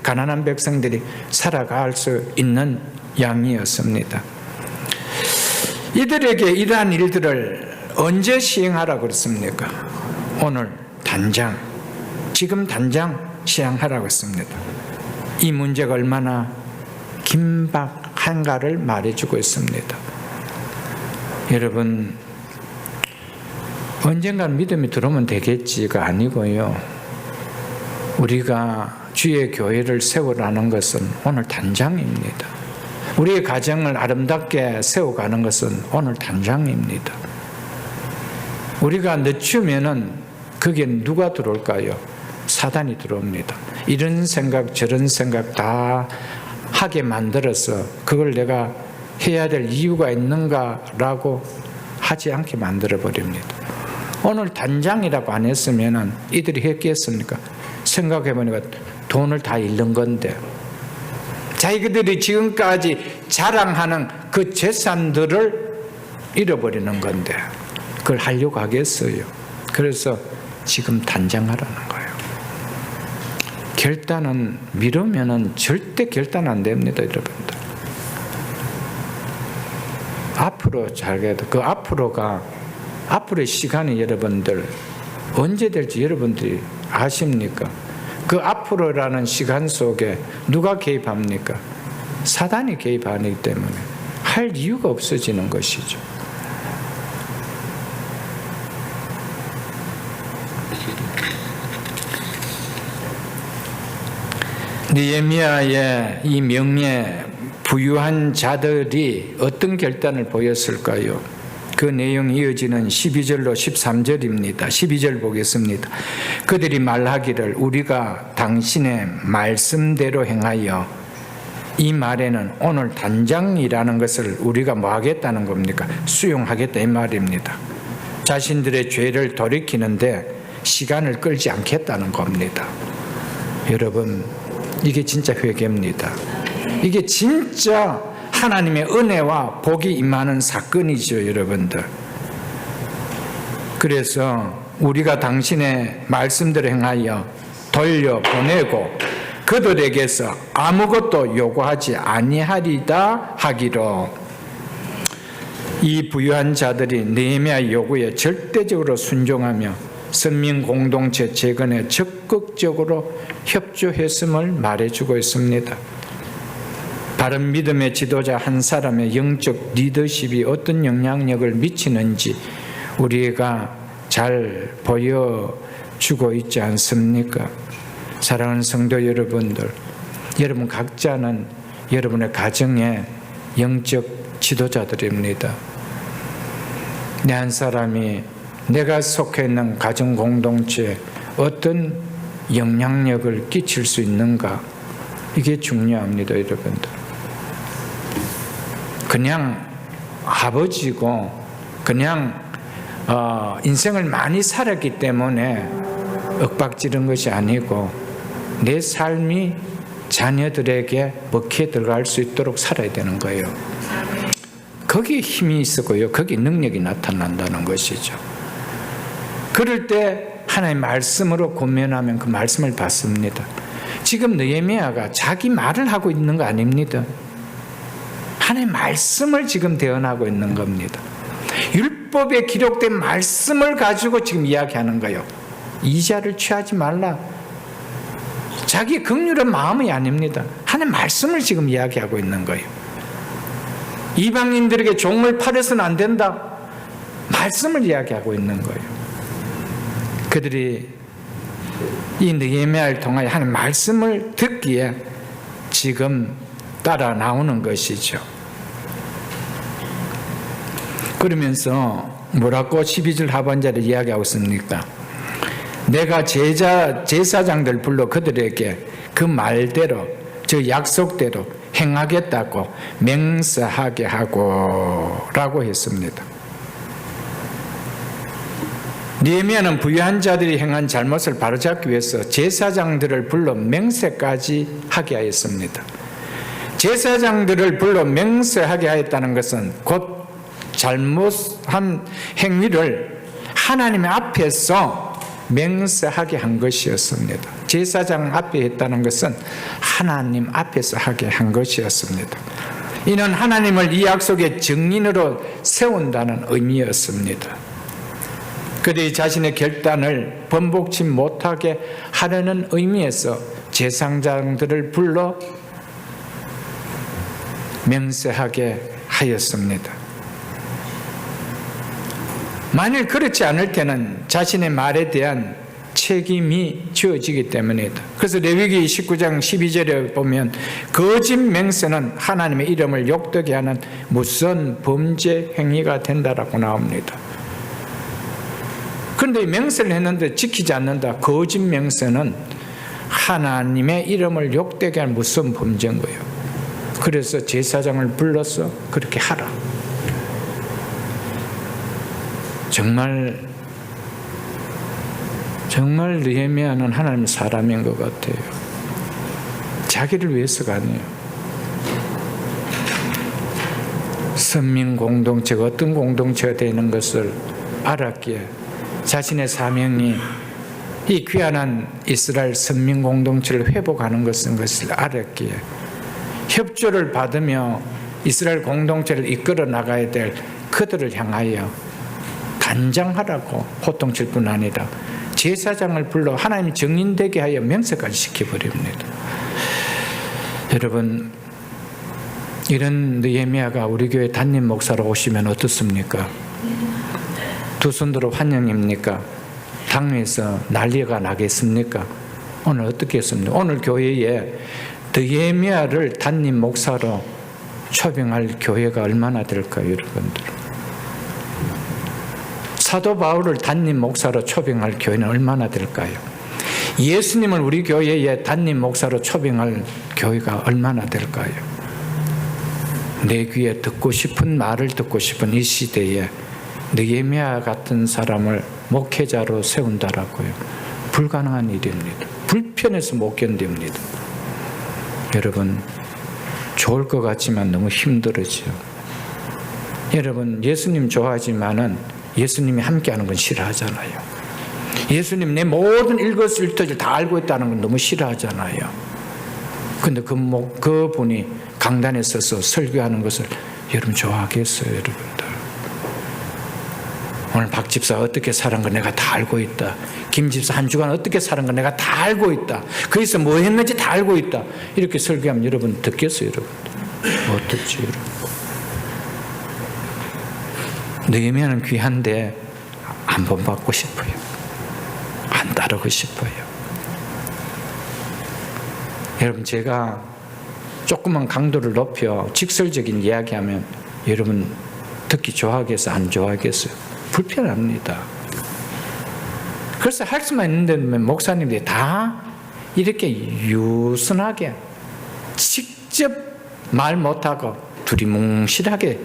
가난한 백성들이 살아갈 수 있는 양이었습니다. 이들에게 이러한 일들을 언제 시행하라고 그랬습니까? 오늘 당장, 지금 당장 시행하라고 했습니다. 이 문제가 얼마나 긴박한가를 말해주고 있습니다. 여러분, 언젠간 믿음이 들어오면 되겠지가 아니고요. 우리가 주의 교회를 세우라는 것은 오늘 당장입니다. 우리의 가정을 아름답게 세워가는 것은 오늘 당장입니다. 우리가 늦추면은 거기에 누가 들어올까요? 사단이 들어옵니다. 이런 생각 저런 생각 다 하게 만들어서 그걸 내가 해야 될 이유가 있는가라고 하지 않게 만들어버립니다. 오늘 단장이라고 안 했으면 이들이 했겠습니까? 생각해보니까 돈을 다 잃는 건데, 자기들이 지금까지 자랑하는 그 재산들을 잃어버리는 건데 그걸 하려고 하겠어요. 그래서 지금 단장하라는 거예요. 결단은 미루면은 절대 결단 안 됩니다, 여러분들. 앞으로 잘해도 그 앞으로의 시간이 여러분들 언제 될지 여러분들이 아십니까? 그 앞으로라는 시간 속에 누가 개입합니까? 사단이 개입하기 때문에 할 이유가 없어지는 것이죠. 느헤미야의 이 명예 부유한 자들이 어떤 결단을 보였을까요? 그 내용이 이어지는 12절로 13절입니다. 12절 보겠습니다. 그들이 말하기를 우리가 당신의 말씀대로 행하여, 이 말에는 오늘 단장이라는 것을 우리가 뭐 하겠다는 겁니까? 수용하겠다 이 말입니다. 자신들의 죄를 돌이키는데 시간을 끌지 않겠다는 겁니다. 여러분, 이게 진짜 회개입니다. 이게 진짜 하나님의 은혜와 복이 임하는 사건이죠, 여러분들. 그래서 우리가 당신의 말씀대로 행하여 돌려보내고 그들에게서 아무것도 요구하지 아니하리다 하기로, 이 부유한 자들이 느헤미야 요구에 절대적으로 순종하며 선민 공동체 재건에 적극적으로 협조했음을 말해주고 있습니다. 바른 믿음의 지도자 한 사람의 영적 리더십이 어떤 영향력을 미치는지 우리가 잘 보여주고 있지 않습니까? 사랑하는 성도 여러분들, 여러분 각자는 여러분의 가정의 영적 지도자들입니다. 내 한 사람이 내가 속해 있는 가정 공동체에 어떤 영향력을 끼칠 수 있는가, 이게 중요합니다, 여러분들. 그냥 아버지고 그냥 인생을 많이 살았기 때문에 윽박지른 것이 아니고 내 삶이 자녀들에게 먹혀 들어갈 수 있도록 살아야 되는 거예요. 거기에 힘이 있었고요, 거기에 능력이 나타난다는 것이죠. 그럴 때 하나님의 말씀으로 권면하면 그 말씀을 받습니다. 지금 느헤미야가 자기 말을 하고 있는 거 아닙니다. 하나님의 말씀을 지금 대언하고 있는 겁니다. 율법에 기록된 말씀을 가지고 지금 이야기하는 거예요. 이자를 취하지 말라. 자기의 긍휼한 마음이 아닙니다. 하나님의 말씀을 지금 이야기하고 있는 거예요. 이방인들에게 종을 팔아서는 안 된다. 말씀을 이야기하고 있는 거예요. 그들이 이 느헤미야를 통하여 하나님의 말씀을 듣기에 지금 따라 나오는 것이죠. 그러면서 뭐라고 12절 하반절에 이야기하고 있습니까? 내가 제사장들 불러 그들에게 그 말대로, 저 약속대로 행하겠다고 맹세하게 하고 라고 했습니다. 느헤미야는 부유한 자들이 행한 잘못을 바로잡기 위해서 제사장들을 불러 맹세까지 하게 하였습니다. 제사장들을 불러 맹세하게 하였다는 것은 곧 잘못한 행위를 하나님의 앞에서 맹세하게 한 것이었습니다. 제사장 앞에 했다는 것은 하나님 앞에서 하게 한 것이었습니다. 이는 하나님을 이 약속의 증인으로 세운다는 의미였습니다. 그들이 자신의 결단을 번복치 못하게 하려는 의미에서 제사장들을 불러 맹세하게 하였습니다. 만일 그렇지 않을 때는 자신의 말에 대한 책임이 지어지기 때문이다. 그래서 레위기 19장 12절에 보면 거짓 맹세는 하나님의 이름을 욕되게 하는 무슨 범죄 행위가 된다라고 나옵니다. 그런데 맹세를 했는데 지키지 않는다. 거짓 맹세는 하나님의 이름을 욕되게 하는 무슨 범죄인 거예요. 그래서 제사장을 불러서 그렇게 하라. 정말 느헤미야는 하나님의 사람인 것 같아요. 자기를 위해서가 아니에요. 선민 공동체가 어떤 공동체가 되는 것을 알았기에 자신의 사명이 이 귀한 이스라엘 선민 공동체를 회복하는 것을 알았기에 협조를 받으며 이스라엘 공동체를 이끌어 나가야 될 그들을 향하여 단장하라고 호통칠 뿐 아니라 제사장을 불러 하나님 정인되게 하여 명세까지 시켜버립니다. 여러분, 이런 느헤미야가 우리 교회 담임 목사로 오시면 어떻습니까? 두 손 들어 환영입니까? 당에서 난리가 나겠습니까? 오늘 어떻게 했습니까? 오늘 교회에 느헤미야를 담임 목사로 초빙할 교회가 얼마나 될까요, 여러분들? 사도 바울을 담임 목사로 초빙할 교회는 얼마나 될까요? 예수님을 우리 교회에 담임 목사로 초빙할 교회가 얼마나 될까요? 내 귀에 듣고 싶은 말을 듣고 싶은 이 시대에 느헤미야 같은 사람을 목회자로 세운다라고요. 불가능한 일입니다. 불편해서 못 견딥니다. 여러분, 좋을 것 같지만 너무 힘들어지요. 여러분, 예수님 좋아하지만은 예수님이 함께하는 건 싫어하잖아요. 예수님 내 모든 일거수일투족을 다 알고 있다는 건 너무 싫어하잖아요. 근데 그 분이 강단에 서서 설교하는 것을 여러분 좋아하겠어요, 여러분들? 오늘 박 집사 어떻게 사는 거 내가 다 알고 있다. 김 집사 한 주간 어떻게 사는 거 내가 다 알고 있다. 거기서 뭐 했는지 다 알고 있다. 이렇게 설교하면 여러분 듣겠어요, 여러분들? 못 듣지, 여러분. 느헤미야는 귀한데 안 본받고 싶어요. 안 따르고 싶어요. 여러분, 제가 조금만 강도를 높여 직설적인 이야기하면 여러분 듣기 좋아하겠어요? 안 좋아하겠어요? 불편합니다. 그래서 할 수만 있는데 목사님들이 다 이렇게 유순하게 직접 말 못하고 두리뭉실하게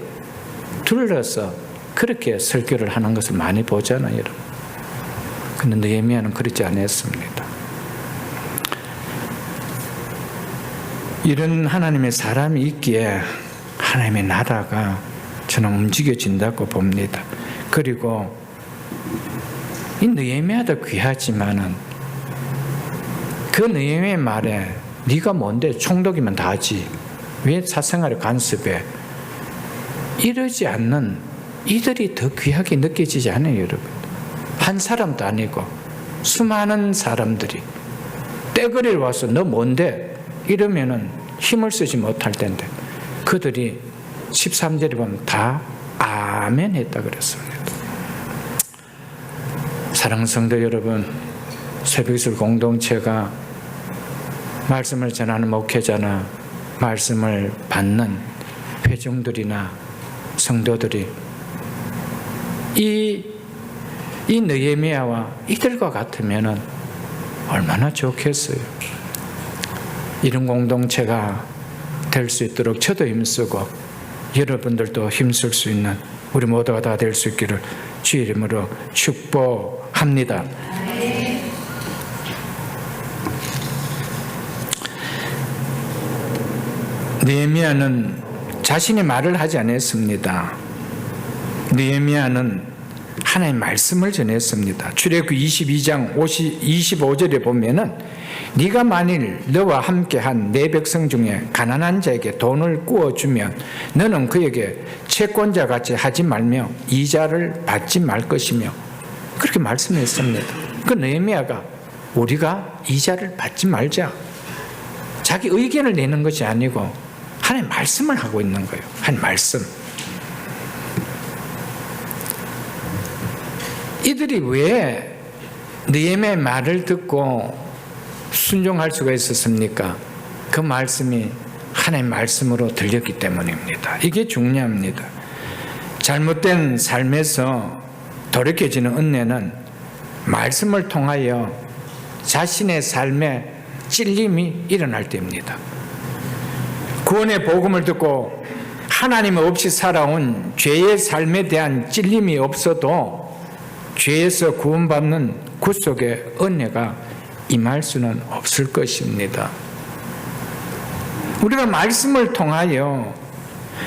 둘러서 그렇게 설교를 하는 것을 많이 보잖아요, 여러분. 그런데 느헤미야는 그렇지 않았습니다. 이런 하나님의 사람이 있기에 하나님의 나라가 저는 움직여진다고 봅니다. 그리고 이 느헤미야도 귀하지만은 그 느헤미야의 말에 네가 뭔데 총독이면 다 하지 왜 사생활을 간섭해? 이러지 않는 이들이 더 귀하게 느껴지지 않아요, 여러분? 한 사람도 아니고 수많은 사람들이 떼거리를 와서 너 뭔데? 이러면은 힘을 쓰지 못할 텐데 그들이 13절에 보면 다 아멘 했다 그랬습니다. 사랑하는 성도 여러분, 새벽기술 공동체가 말씀을 전하는 목회자나 말씀을 받는 회중들이나 성도들이 이 느헤미야와 이들과 같으면 얼마나 좋겠어요. 이런 공동체가 될 수 있도록 저도 힘쓰고 여러분들도 힘쓸 수 있는 우리 모두가 다 될 수 있기를 주의 이름으로 축복합니다. 느헤미야는 자신의 말을 하지 않았습니다. 느헤미야는 하나님의 말씀을 전했습니다. 출애굽기 22장 25절에 보면은 네가 만일 너와 함께한 내 백성 중에 가난한 자에게 돈을 구워주면 너는 그에게 채권자 같이 하지 말며 이자를 받지 말 것이며 그렇게 말씀했습니다. 그 느헤미야가 우리가 이자를 받지 말자, 자기 의견을 내는 것이 아니고 하나님의 말씀을 하고 있는 거예요. 하나님의 말씀. 이들이 왜 느헤미야의 말을 듣고 순종할 수가 있었습니까? 그 말씀이 하나님의 말씀으로 들렸기 때문입니다. 이게 중요합니다. 잘못된 삶에서 돌이켜지는 은혜는 말씀을 통하여 자신의 삶에 찔림이 일어날 때입니다. 구원의 복음을 듣고 하나님 없이 살아온 죄의 삶에 대한 찔림이 없어도 죄에서 구원받는 구속의 은혜가 임할 수는 없을 것입니다. 우리가 말씀을 통하여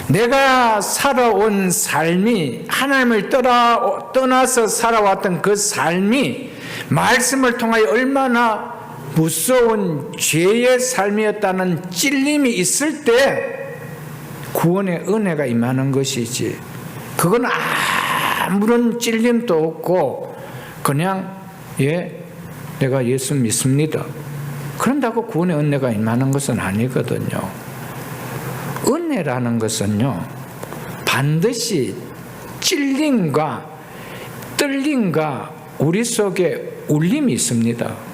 내가 살아온 삶이 하나님을 떠나서 살아왔던 그 삶이 말씀을 통하여 얼마나 무서운 죄의 삶이었다는 찔림이 있을 때 구원의 은혜가 임하는 것이지, 그건 아무런 찔림도 없고 그냥 내가 예수 믿습니다, 그런다고 구원의 은혜가 임하는 것은 아니거든요. 은혜라는 것은요, 반드시 찔림과 떨림과 우리 속에 울림이 있습니다.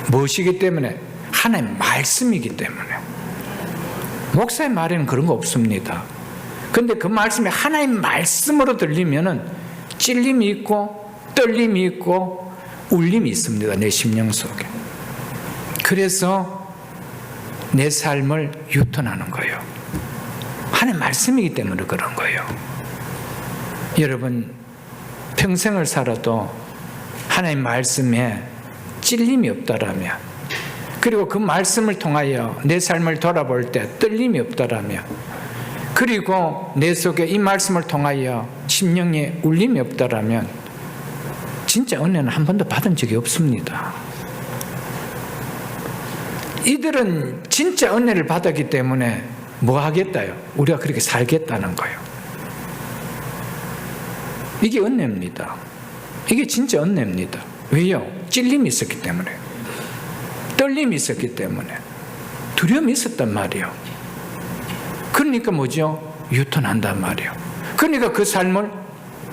무엇이기 때문에? 하나님의 말씀이기 때문에. 목사의 말에는 그런 거 없습니다. 그런데 그 말씀이 하나님의 말씀으로 들리면은 찔림이 있고 떨림이 있고 울림이 있습니다, 내 심령 속에. 그래서 내 삶을 유턴하는 거예요. 하나님의 말씀이기 때문에 그런 거예요. 여러분, 평생을 살아도 하나님의 말씀에 찔림이 없다라면, 그리고 그 말씀을 통하여 내 삶을 돌아볼 때 떨림이 없다라면, 그리고 내 속에 이 말씀을 통하여 심령에 울림이 없다라면 진짜 은혜는 한 번도 받은 적이 없습니다. 이들은 진짜 은혜를 받았기 때문에 뭐 하겠다요? 우리가 그렇게 살겠다는 거예요. 이게 은혜입니다. 이게 진짜 은혜입니다. 왜요? 찔림이 있었기 때문에, 떨림이 있었기 때문에, 두려움이 있었단 말이에요. 그러니까 뭐죠? 유턴한단 말이에요. 그러니까 그 삶을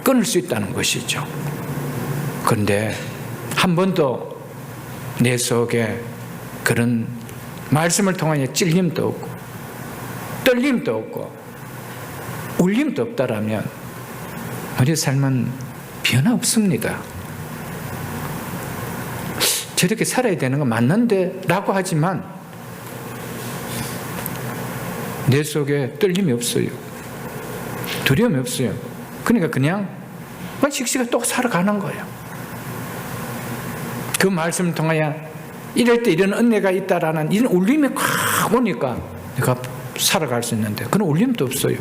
끊을 수 있다는 것이죠. 그런데 한 번도 내 속에 그런 말씀을 통하여 찔림도 없고 떨림도 없고 울림도 없다라면 우리 삶은 변화 없습니다. 저렇게 살아야 되는 거 맞는데 라고 하지만 내 속에 떨림이 없어요. 두려움이 없어요. 그러니까 그냥 씩씩하게 또 살아가는 거예요. 그 말씀을 통하여 이럴 때 이런 은혜가 있다라는 이런 울림이 확 오니까 내가 살아갈 수 있는데 그런 울림도 없어요.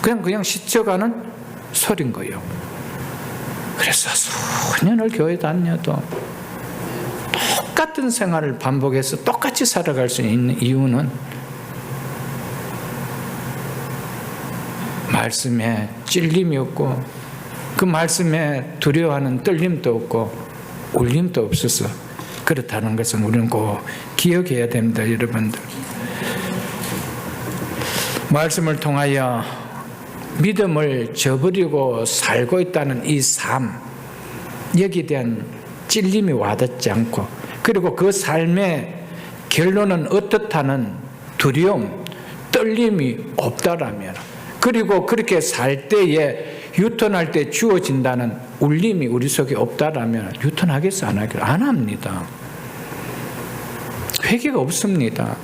그냥 스쳐가는 소리인 거예요. 그래서 수년을 교회 다녀도 똑같은 생활을 반복해서 똑같이 살아갈 수 있는 이유는 말씀에 찔림이 없고 그 말씀에 두려워하는 떨림도 없고 울림도 없어서 그렇다는 것은 우리는 꼭 기억해야 됩니다, 여러분들. 말씀을 통하여 믿음을 저버리고 살고 있다는 이 삶, 여기에 대한 찔림이 와닿지 않고, 그리고 그 삶의 결론은 어떻다는 두려움, 떨림이 없다라면, 그리고 그렇게 살 때에 유턴할 때 주어진다는 울림이 우리 속에 없다라면 유턴하겠어, 안 하겠어? 안 합니다. 회개가 없습니다.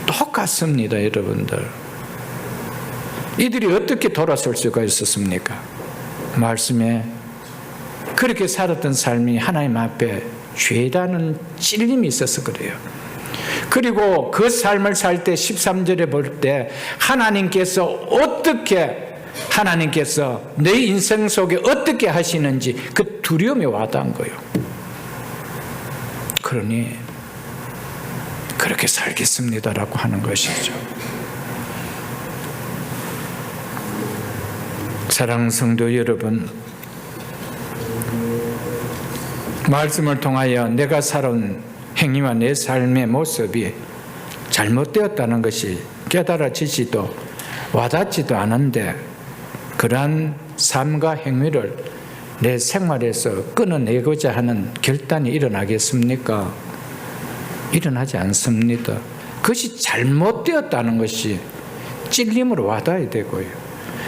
똑같습니다, 여러분들. 이들이 어떻게 돌아설 수가 있었습니까? 말씀에 그렇게 살았던 삶이 하나님 앞에 죄라는 찔림이 있어서 그래요. 그리고 그 삶을 살 때 13절에 볼 때 하나님께서 내 인생 속에 어떻게 하시는지 그 두려움이 와닿은 거예요. 그러니 그렇게 살겠습니다라고 하는 것이죠. 사랑하는 성도 여러분, 말씀을 통하여 내가 살아온 행위와 내 삶의 모습이 잘못되었다는 것이 깨달아지지도 와닿지도 않은데 그러한 삶과 행위를 내 생활에서 끊어내고자 하는 결단이 일어나겠습니까? 일어나지 않습니다. 그것이 잘못되었다는 것이 찔림으로 와닿아야 되고요.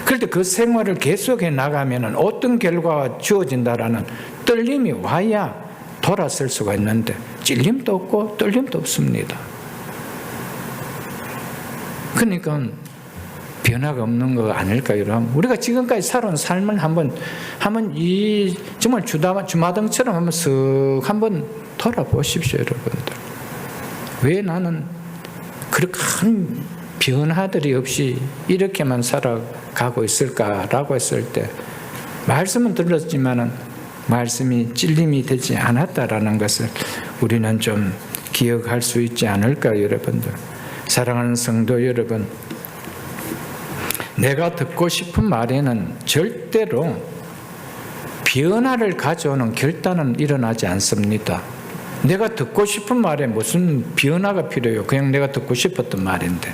그런데 그 생활을 계속해 나가면 어떤 결과가 주어진다라는 떨림이 와야 돌아설 수가 있는데 찔림도 없고 떨림도 없습니다. 그러니까 변화가 없는 거 아닐까요, 여러분? 우리가 지금까지 살아온 삶을 한번 이 정말 주마등처럼 한번 돌아보십시오, 여러분들. 왜 나는 그렇게 큰 변화들이 없이 이렇게만 살아가고 있을까라고 했을 때, 말씀은 들었지만은 말씀이 찔림이 되지 않았다라는 것을 우리는 좀 기억할 수 있지 않을까요, 여러분들? 사랑하는 성도 여러분, 내가 듣고 싶은 말에는 절대로 변화를 가져오는 결단은 일어나지 않습니다. 내가 듣고 싶은 말에 무슨 변화가 필요해요? 그냥 내가 듣고 싶었던 말인데,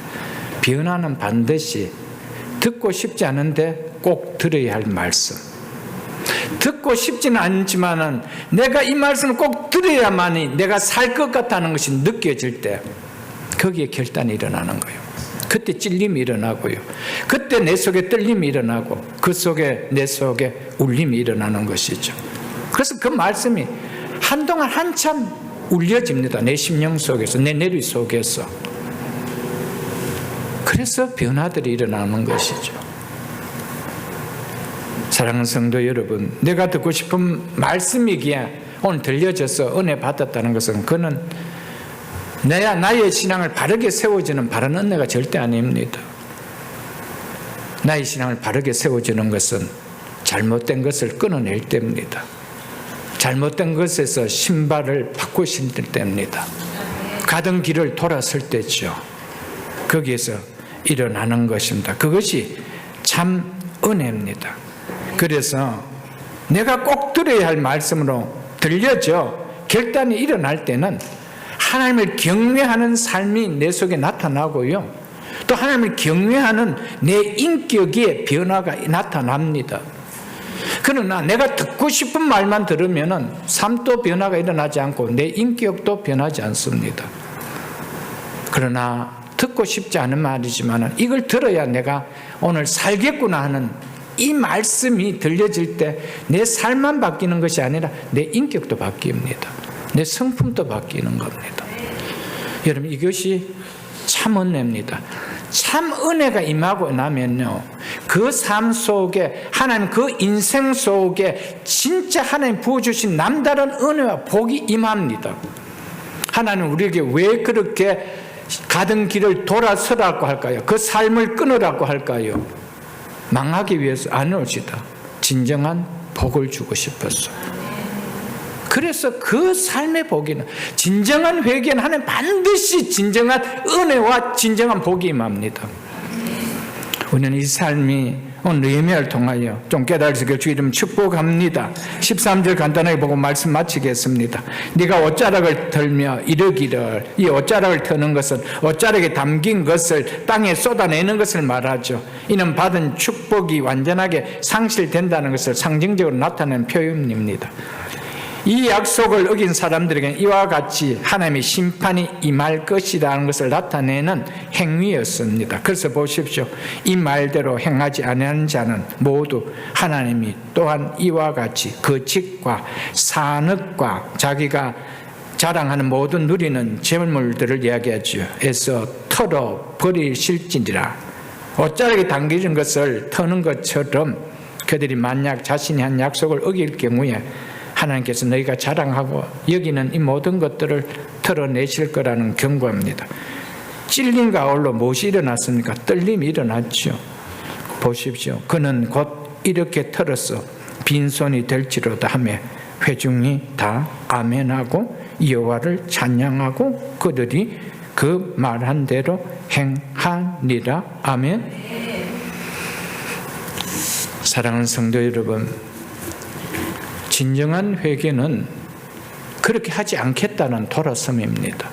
변화는 반드시 듣고 싶지 않은데 꼭 들어야 할 말씀. 듣고 싶지는 않지만은 내가 이 말씀을 꼭 들어야만이 내가 살 것 같다는 것이 느껴질 때, 거기에 결단이 일어나는 거예요. 그때 찔림이 일어나고요. 그때 내 속에 떨림이 일어나고, 그 속에 내 속에 울림이 일어나는 것이죠. 그래서 그 말씀이 한동안 한참 울려집니다. 내 심령 속에서, 내 내리 속에서. 그래서 변화들이 일어나는 것이죠. 사랑하는 성도 여러분, 내가 듣고 싶은 말씀이기에 오늘 들려져서 은혜 받았다는 것은, 그는 나의 신앙을 바르게 세워주는 바른 은혜가 절대 아닙니다. 나의 신앙을 바르게 세워주는 것은 잘못된 것을 끊어낼 때입니다. 잘못된 것에서 신발을 바꾸실 때입니다. 가던 길을 돌았을 때죠. 거기에서 일어나는 것입니다. 그것이 참 은혜입니다. 그래서 내가 꼭 들어야 할 말씀으로 들려져 결단이 일어날 때는 하나님을 경외하는 삶이 내 속에 나타나고요, 또 하나님을 경외하는 내 인격의 변화가 나타납니다. 그러나 내가 듣고 싶은 말만 들으면 삶도 변화가 일어나지 않고 내 인격도 변하지 않습니다. 그러나 듣고 싶지 않은 말이지만 이걸 들어야 내가 오늘 살겠구나 하는 이 말씀이 들려질 때 내 삶만 바뀌는 것이 아니라 내 인격도 바뀝니다. 내 성품도 바뀌는 겁니다. 여러분, 이것이 참 은혜입니다. 참 은혜가 임하고 나면요, 그 삶 속에 하나님, 그 인생 속에 진짜 하나님 부어주신 남다른 은혜와 복이 임합니다. 하나님 우리에게 왜 그렇게 가던 길을 돌아서라고 할까요? 그 삶을 끊으라고 할까요? 망하기 위해서 안 오시다. 진정한 복을 주고 싶었어. 그래서 그 삶의 복이는, 진정한 회개는 하나님 반드시 진정한 은혜와 진정한 복이 임합니다. 우리는 이 삶이 오늘 느헤미야를 통하여 좀 깨달을 수 있게 주 이름 축복합니다. 13절 간단하게 보고 말씀 마치겠습니다. 네가 옷자락을 털며 이르기를, 이 옷자락을 터는 것은 옷자락에 담긴 것을 땅에 쏟아내는 것을 말하죠. 이는 받은 축복이 완전하게 상실된다는 것을 상징적으로 나타내는 표현입니다. 이 약속을 어긴 사람들에게는 이와 같이 하나님의 심판이 임할 것이라는 것을 나타내는 행위였습니다. 그래서 보십시오. 이 말대로 행하지 않은 자는 모두 하나님이 또한 이와 같이 거짓과 산업과 자기가 자랑하는 모든 누리는 재물들을 이야기하죠. 에서 털어버리실지니라. 옷자락에 담겨진 것을 터는 것처럼 그들이 만약 자신이 한 약속을 어길 경우에 하나님께서 너희가 자랑하고 여기는 이 모든 것들을 털어내실 거라는 경고합니다. 찔림과 아울러 무엇이 일어났습니까? 떨림이 일어났죠. 보십시오. 그는 곧 이렇게 털어서 빈손이 될지로다 하며 회중이 다 아멘하고 여호와를 찬양하고 그들이 그 말한 대로 행하니라. 아멘. 사랑하는 성도 여러분, 진정한 회개는 그렇게 하지 않겠다는 돌아섬입니다.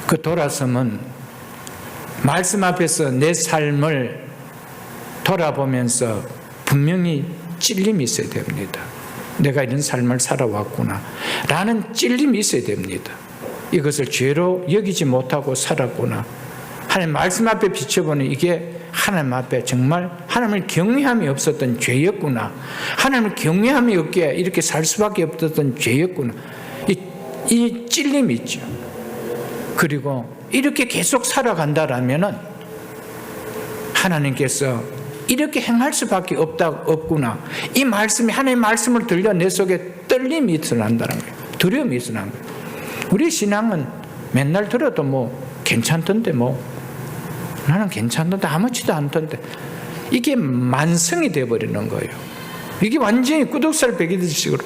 그 돌아섬은 말씀 앞에서 내 삶을 돌아보면서 분명히 찔림이 있어야 됩니다. 내가 이런 삶을 살아왔구나 라는 찔림이 있어야 됩니다. 이것을 죄로 여기지 못하고 살았구나. 하나님 말씀 앞에 비춰보는 이게 하나님 앞에 정말 하나님을 경외함이 없었던 죄였구나. 하나님을 경외함이 없기에 이렇게 살 수밖에 없었던 죄였구나. 이 이 찔림이 있죠. 그리고 이렇게 계속 살아간다라면은 하나님께서 이렇게 행할 수밖에 없구나. 이 말씀이, 하나님의 말씀을 들려 내 속에 떨림이 일어난다는 거예요. 두려움이 일어나는 거예요. 우리 신앙은 맨날 들어도 뭐 괜찮던데, 뭐 나는 괜찮던데, 아무렇지도 않던데, 이게 만성이 되어버리는 거예요. 이게 완전히 구덕살 베기듯식으로,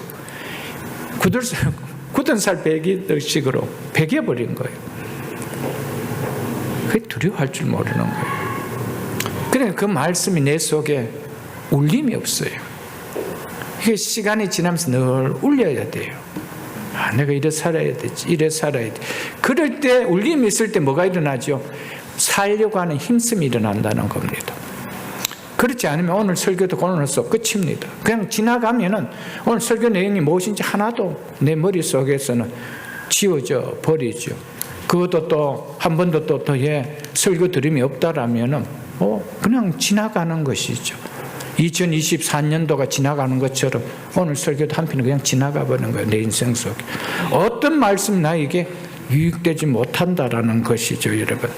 굳은 살 베기듯식으로 베겨버린 거예요. 그게 두려워할 줄 모르는 거예요. 그러니까 그 말씀이 내 속에 울림이 없어요. 이게 시간이 지나면서 늘 울려야 돼요. 아, 내가 이래 살아야 되지, 이래 살아야 돼. 그럴 때, 울림이 있을 때 뭐가 일어나죠? 살려고 하는 힘씀이 일어난다는 겁니다. 그렇지 않으면 오늘 설교도 오늘로써 끝입니다. 그냥 지나가면은 오늘 설교 내용이 무엇인지 하나도 내 머릿속에서는 지워져 버리죠. 그것도 또 한 번도 또 더해 설교 들음이 없다라면은 그냥 지나가는 것이죠. 2024년도가 지나가는 것처럼 오늘 설교도 한편은 그냥 지나가 버리는 거예요. 내 인생 속에 어떤 말씀 나에게 유익되지 못한다라는 것이죠. 여러분,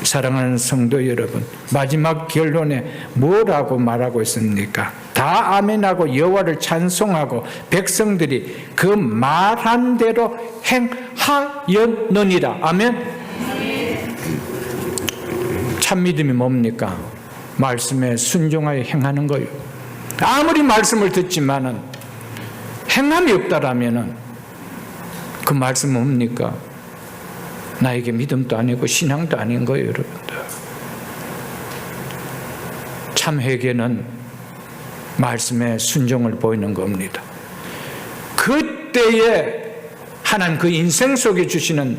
사랑하는 성도 여러분, 마지막 결론에 뭐라고 말하고 있습니까? 다 아멘하고 여호와를 찬송하고 백성들이 그 말한 대로 행하였느니라. 아멘. 참 믿음이 뭡니까? 말씀에 순종하여 행하는 거예요. 아무리 말씀을 듣지만은 행함이 없다라면은 그 말씀은 뭡니까? 나에게 믿음도 아니고 신앙도 아닌 거예요, 여러분들. 참 회개는 말씀에 순종을 보이는 겁니다. 그때에 하나님 그 인생 속에 주시는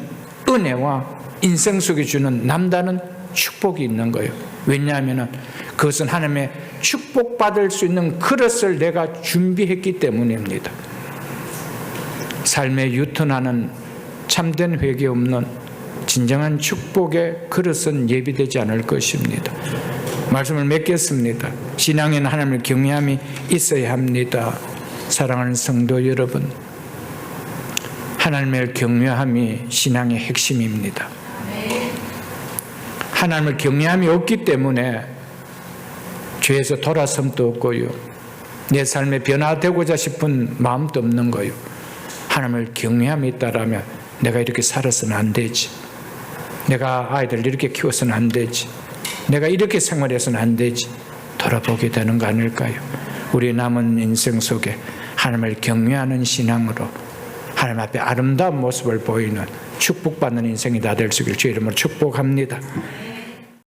은혜와 인생 속에 주는 남다른 축복이 있는 거예요. 왜냐하면 그것은 하나님의 축복받을 수 있는 그릇을 내가 준비했기 때문입니다. 삶에 유턴하는 참된 회개 없는 진정한 축복의 그릇은 예비되지 않을 것입니다. 말씀을 맺겠습니다. 신앙에는 하나님을 경외함이 있어야 합니다. 사랑하는 성도 여러분, 하나님을 경외함이 신앙의 핵심입니다. 하나님을 경외함이 없기 때문에 죄에서 돌아섬도 없고요, 내 삶에 변화되고자 싶은 마음도 없는 거예요. 하나님을 경외함이 있다라면 내가 이렇게 살아서는 안 되지, 내가 아이들 이렇게 키워서는 안 되지, 내가 이렇게 생활해서는 안 되지, 돌아보게 되는 거 아닐까요? 우리 남은 인생 속에 하나님을 경외하는 신앙으로 하나님 앞에 아름다운 모습을 보이는 축복받는 인생이 다 될 수 있기를 주의 이름으로 축복합니다.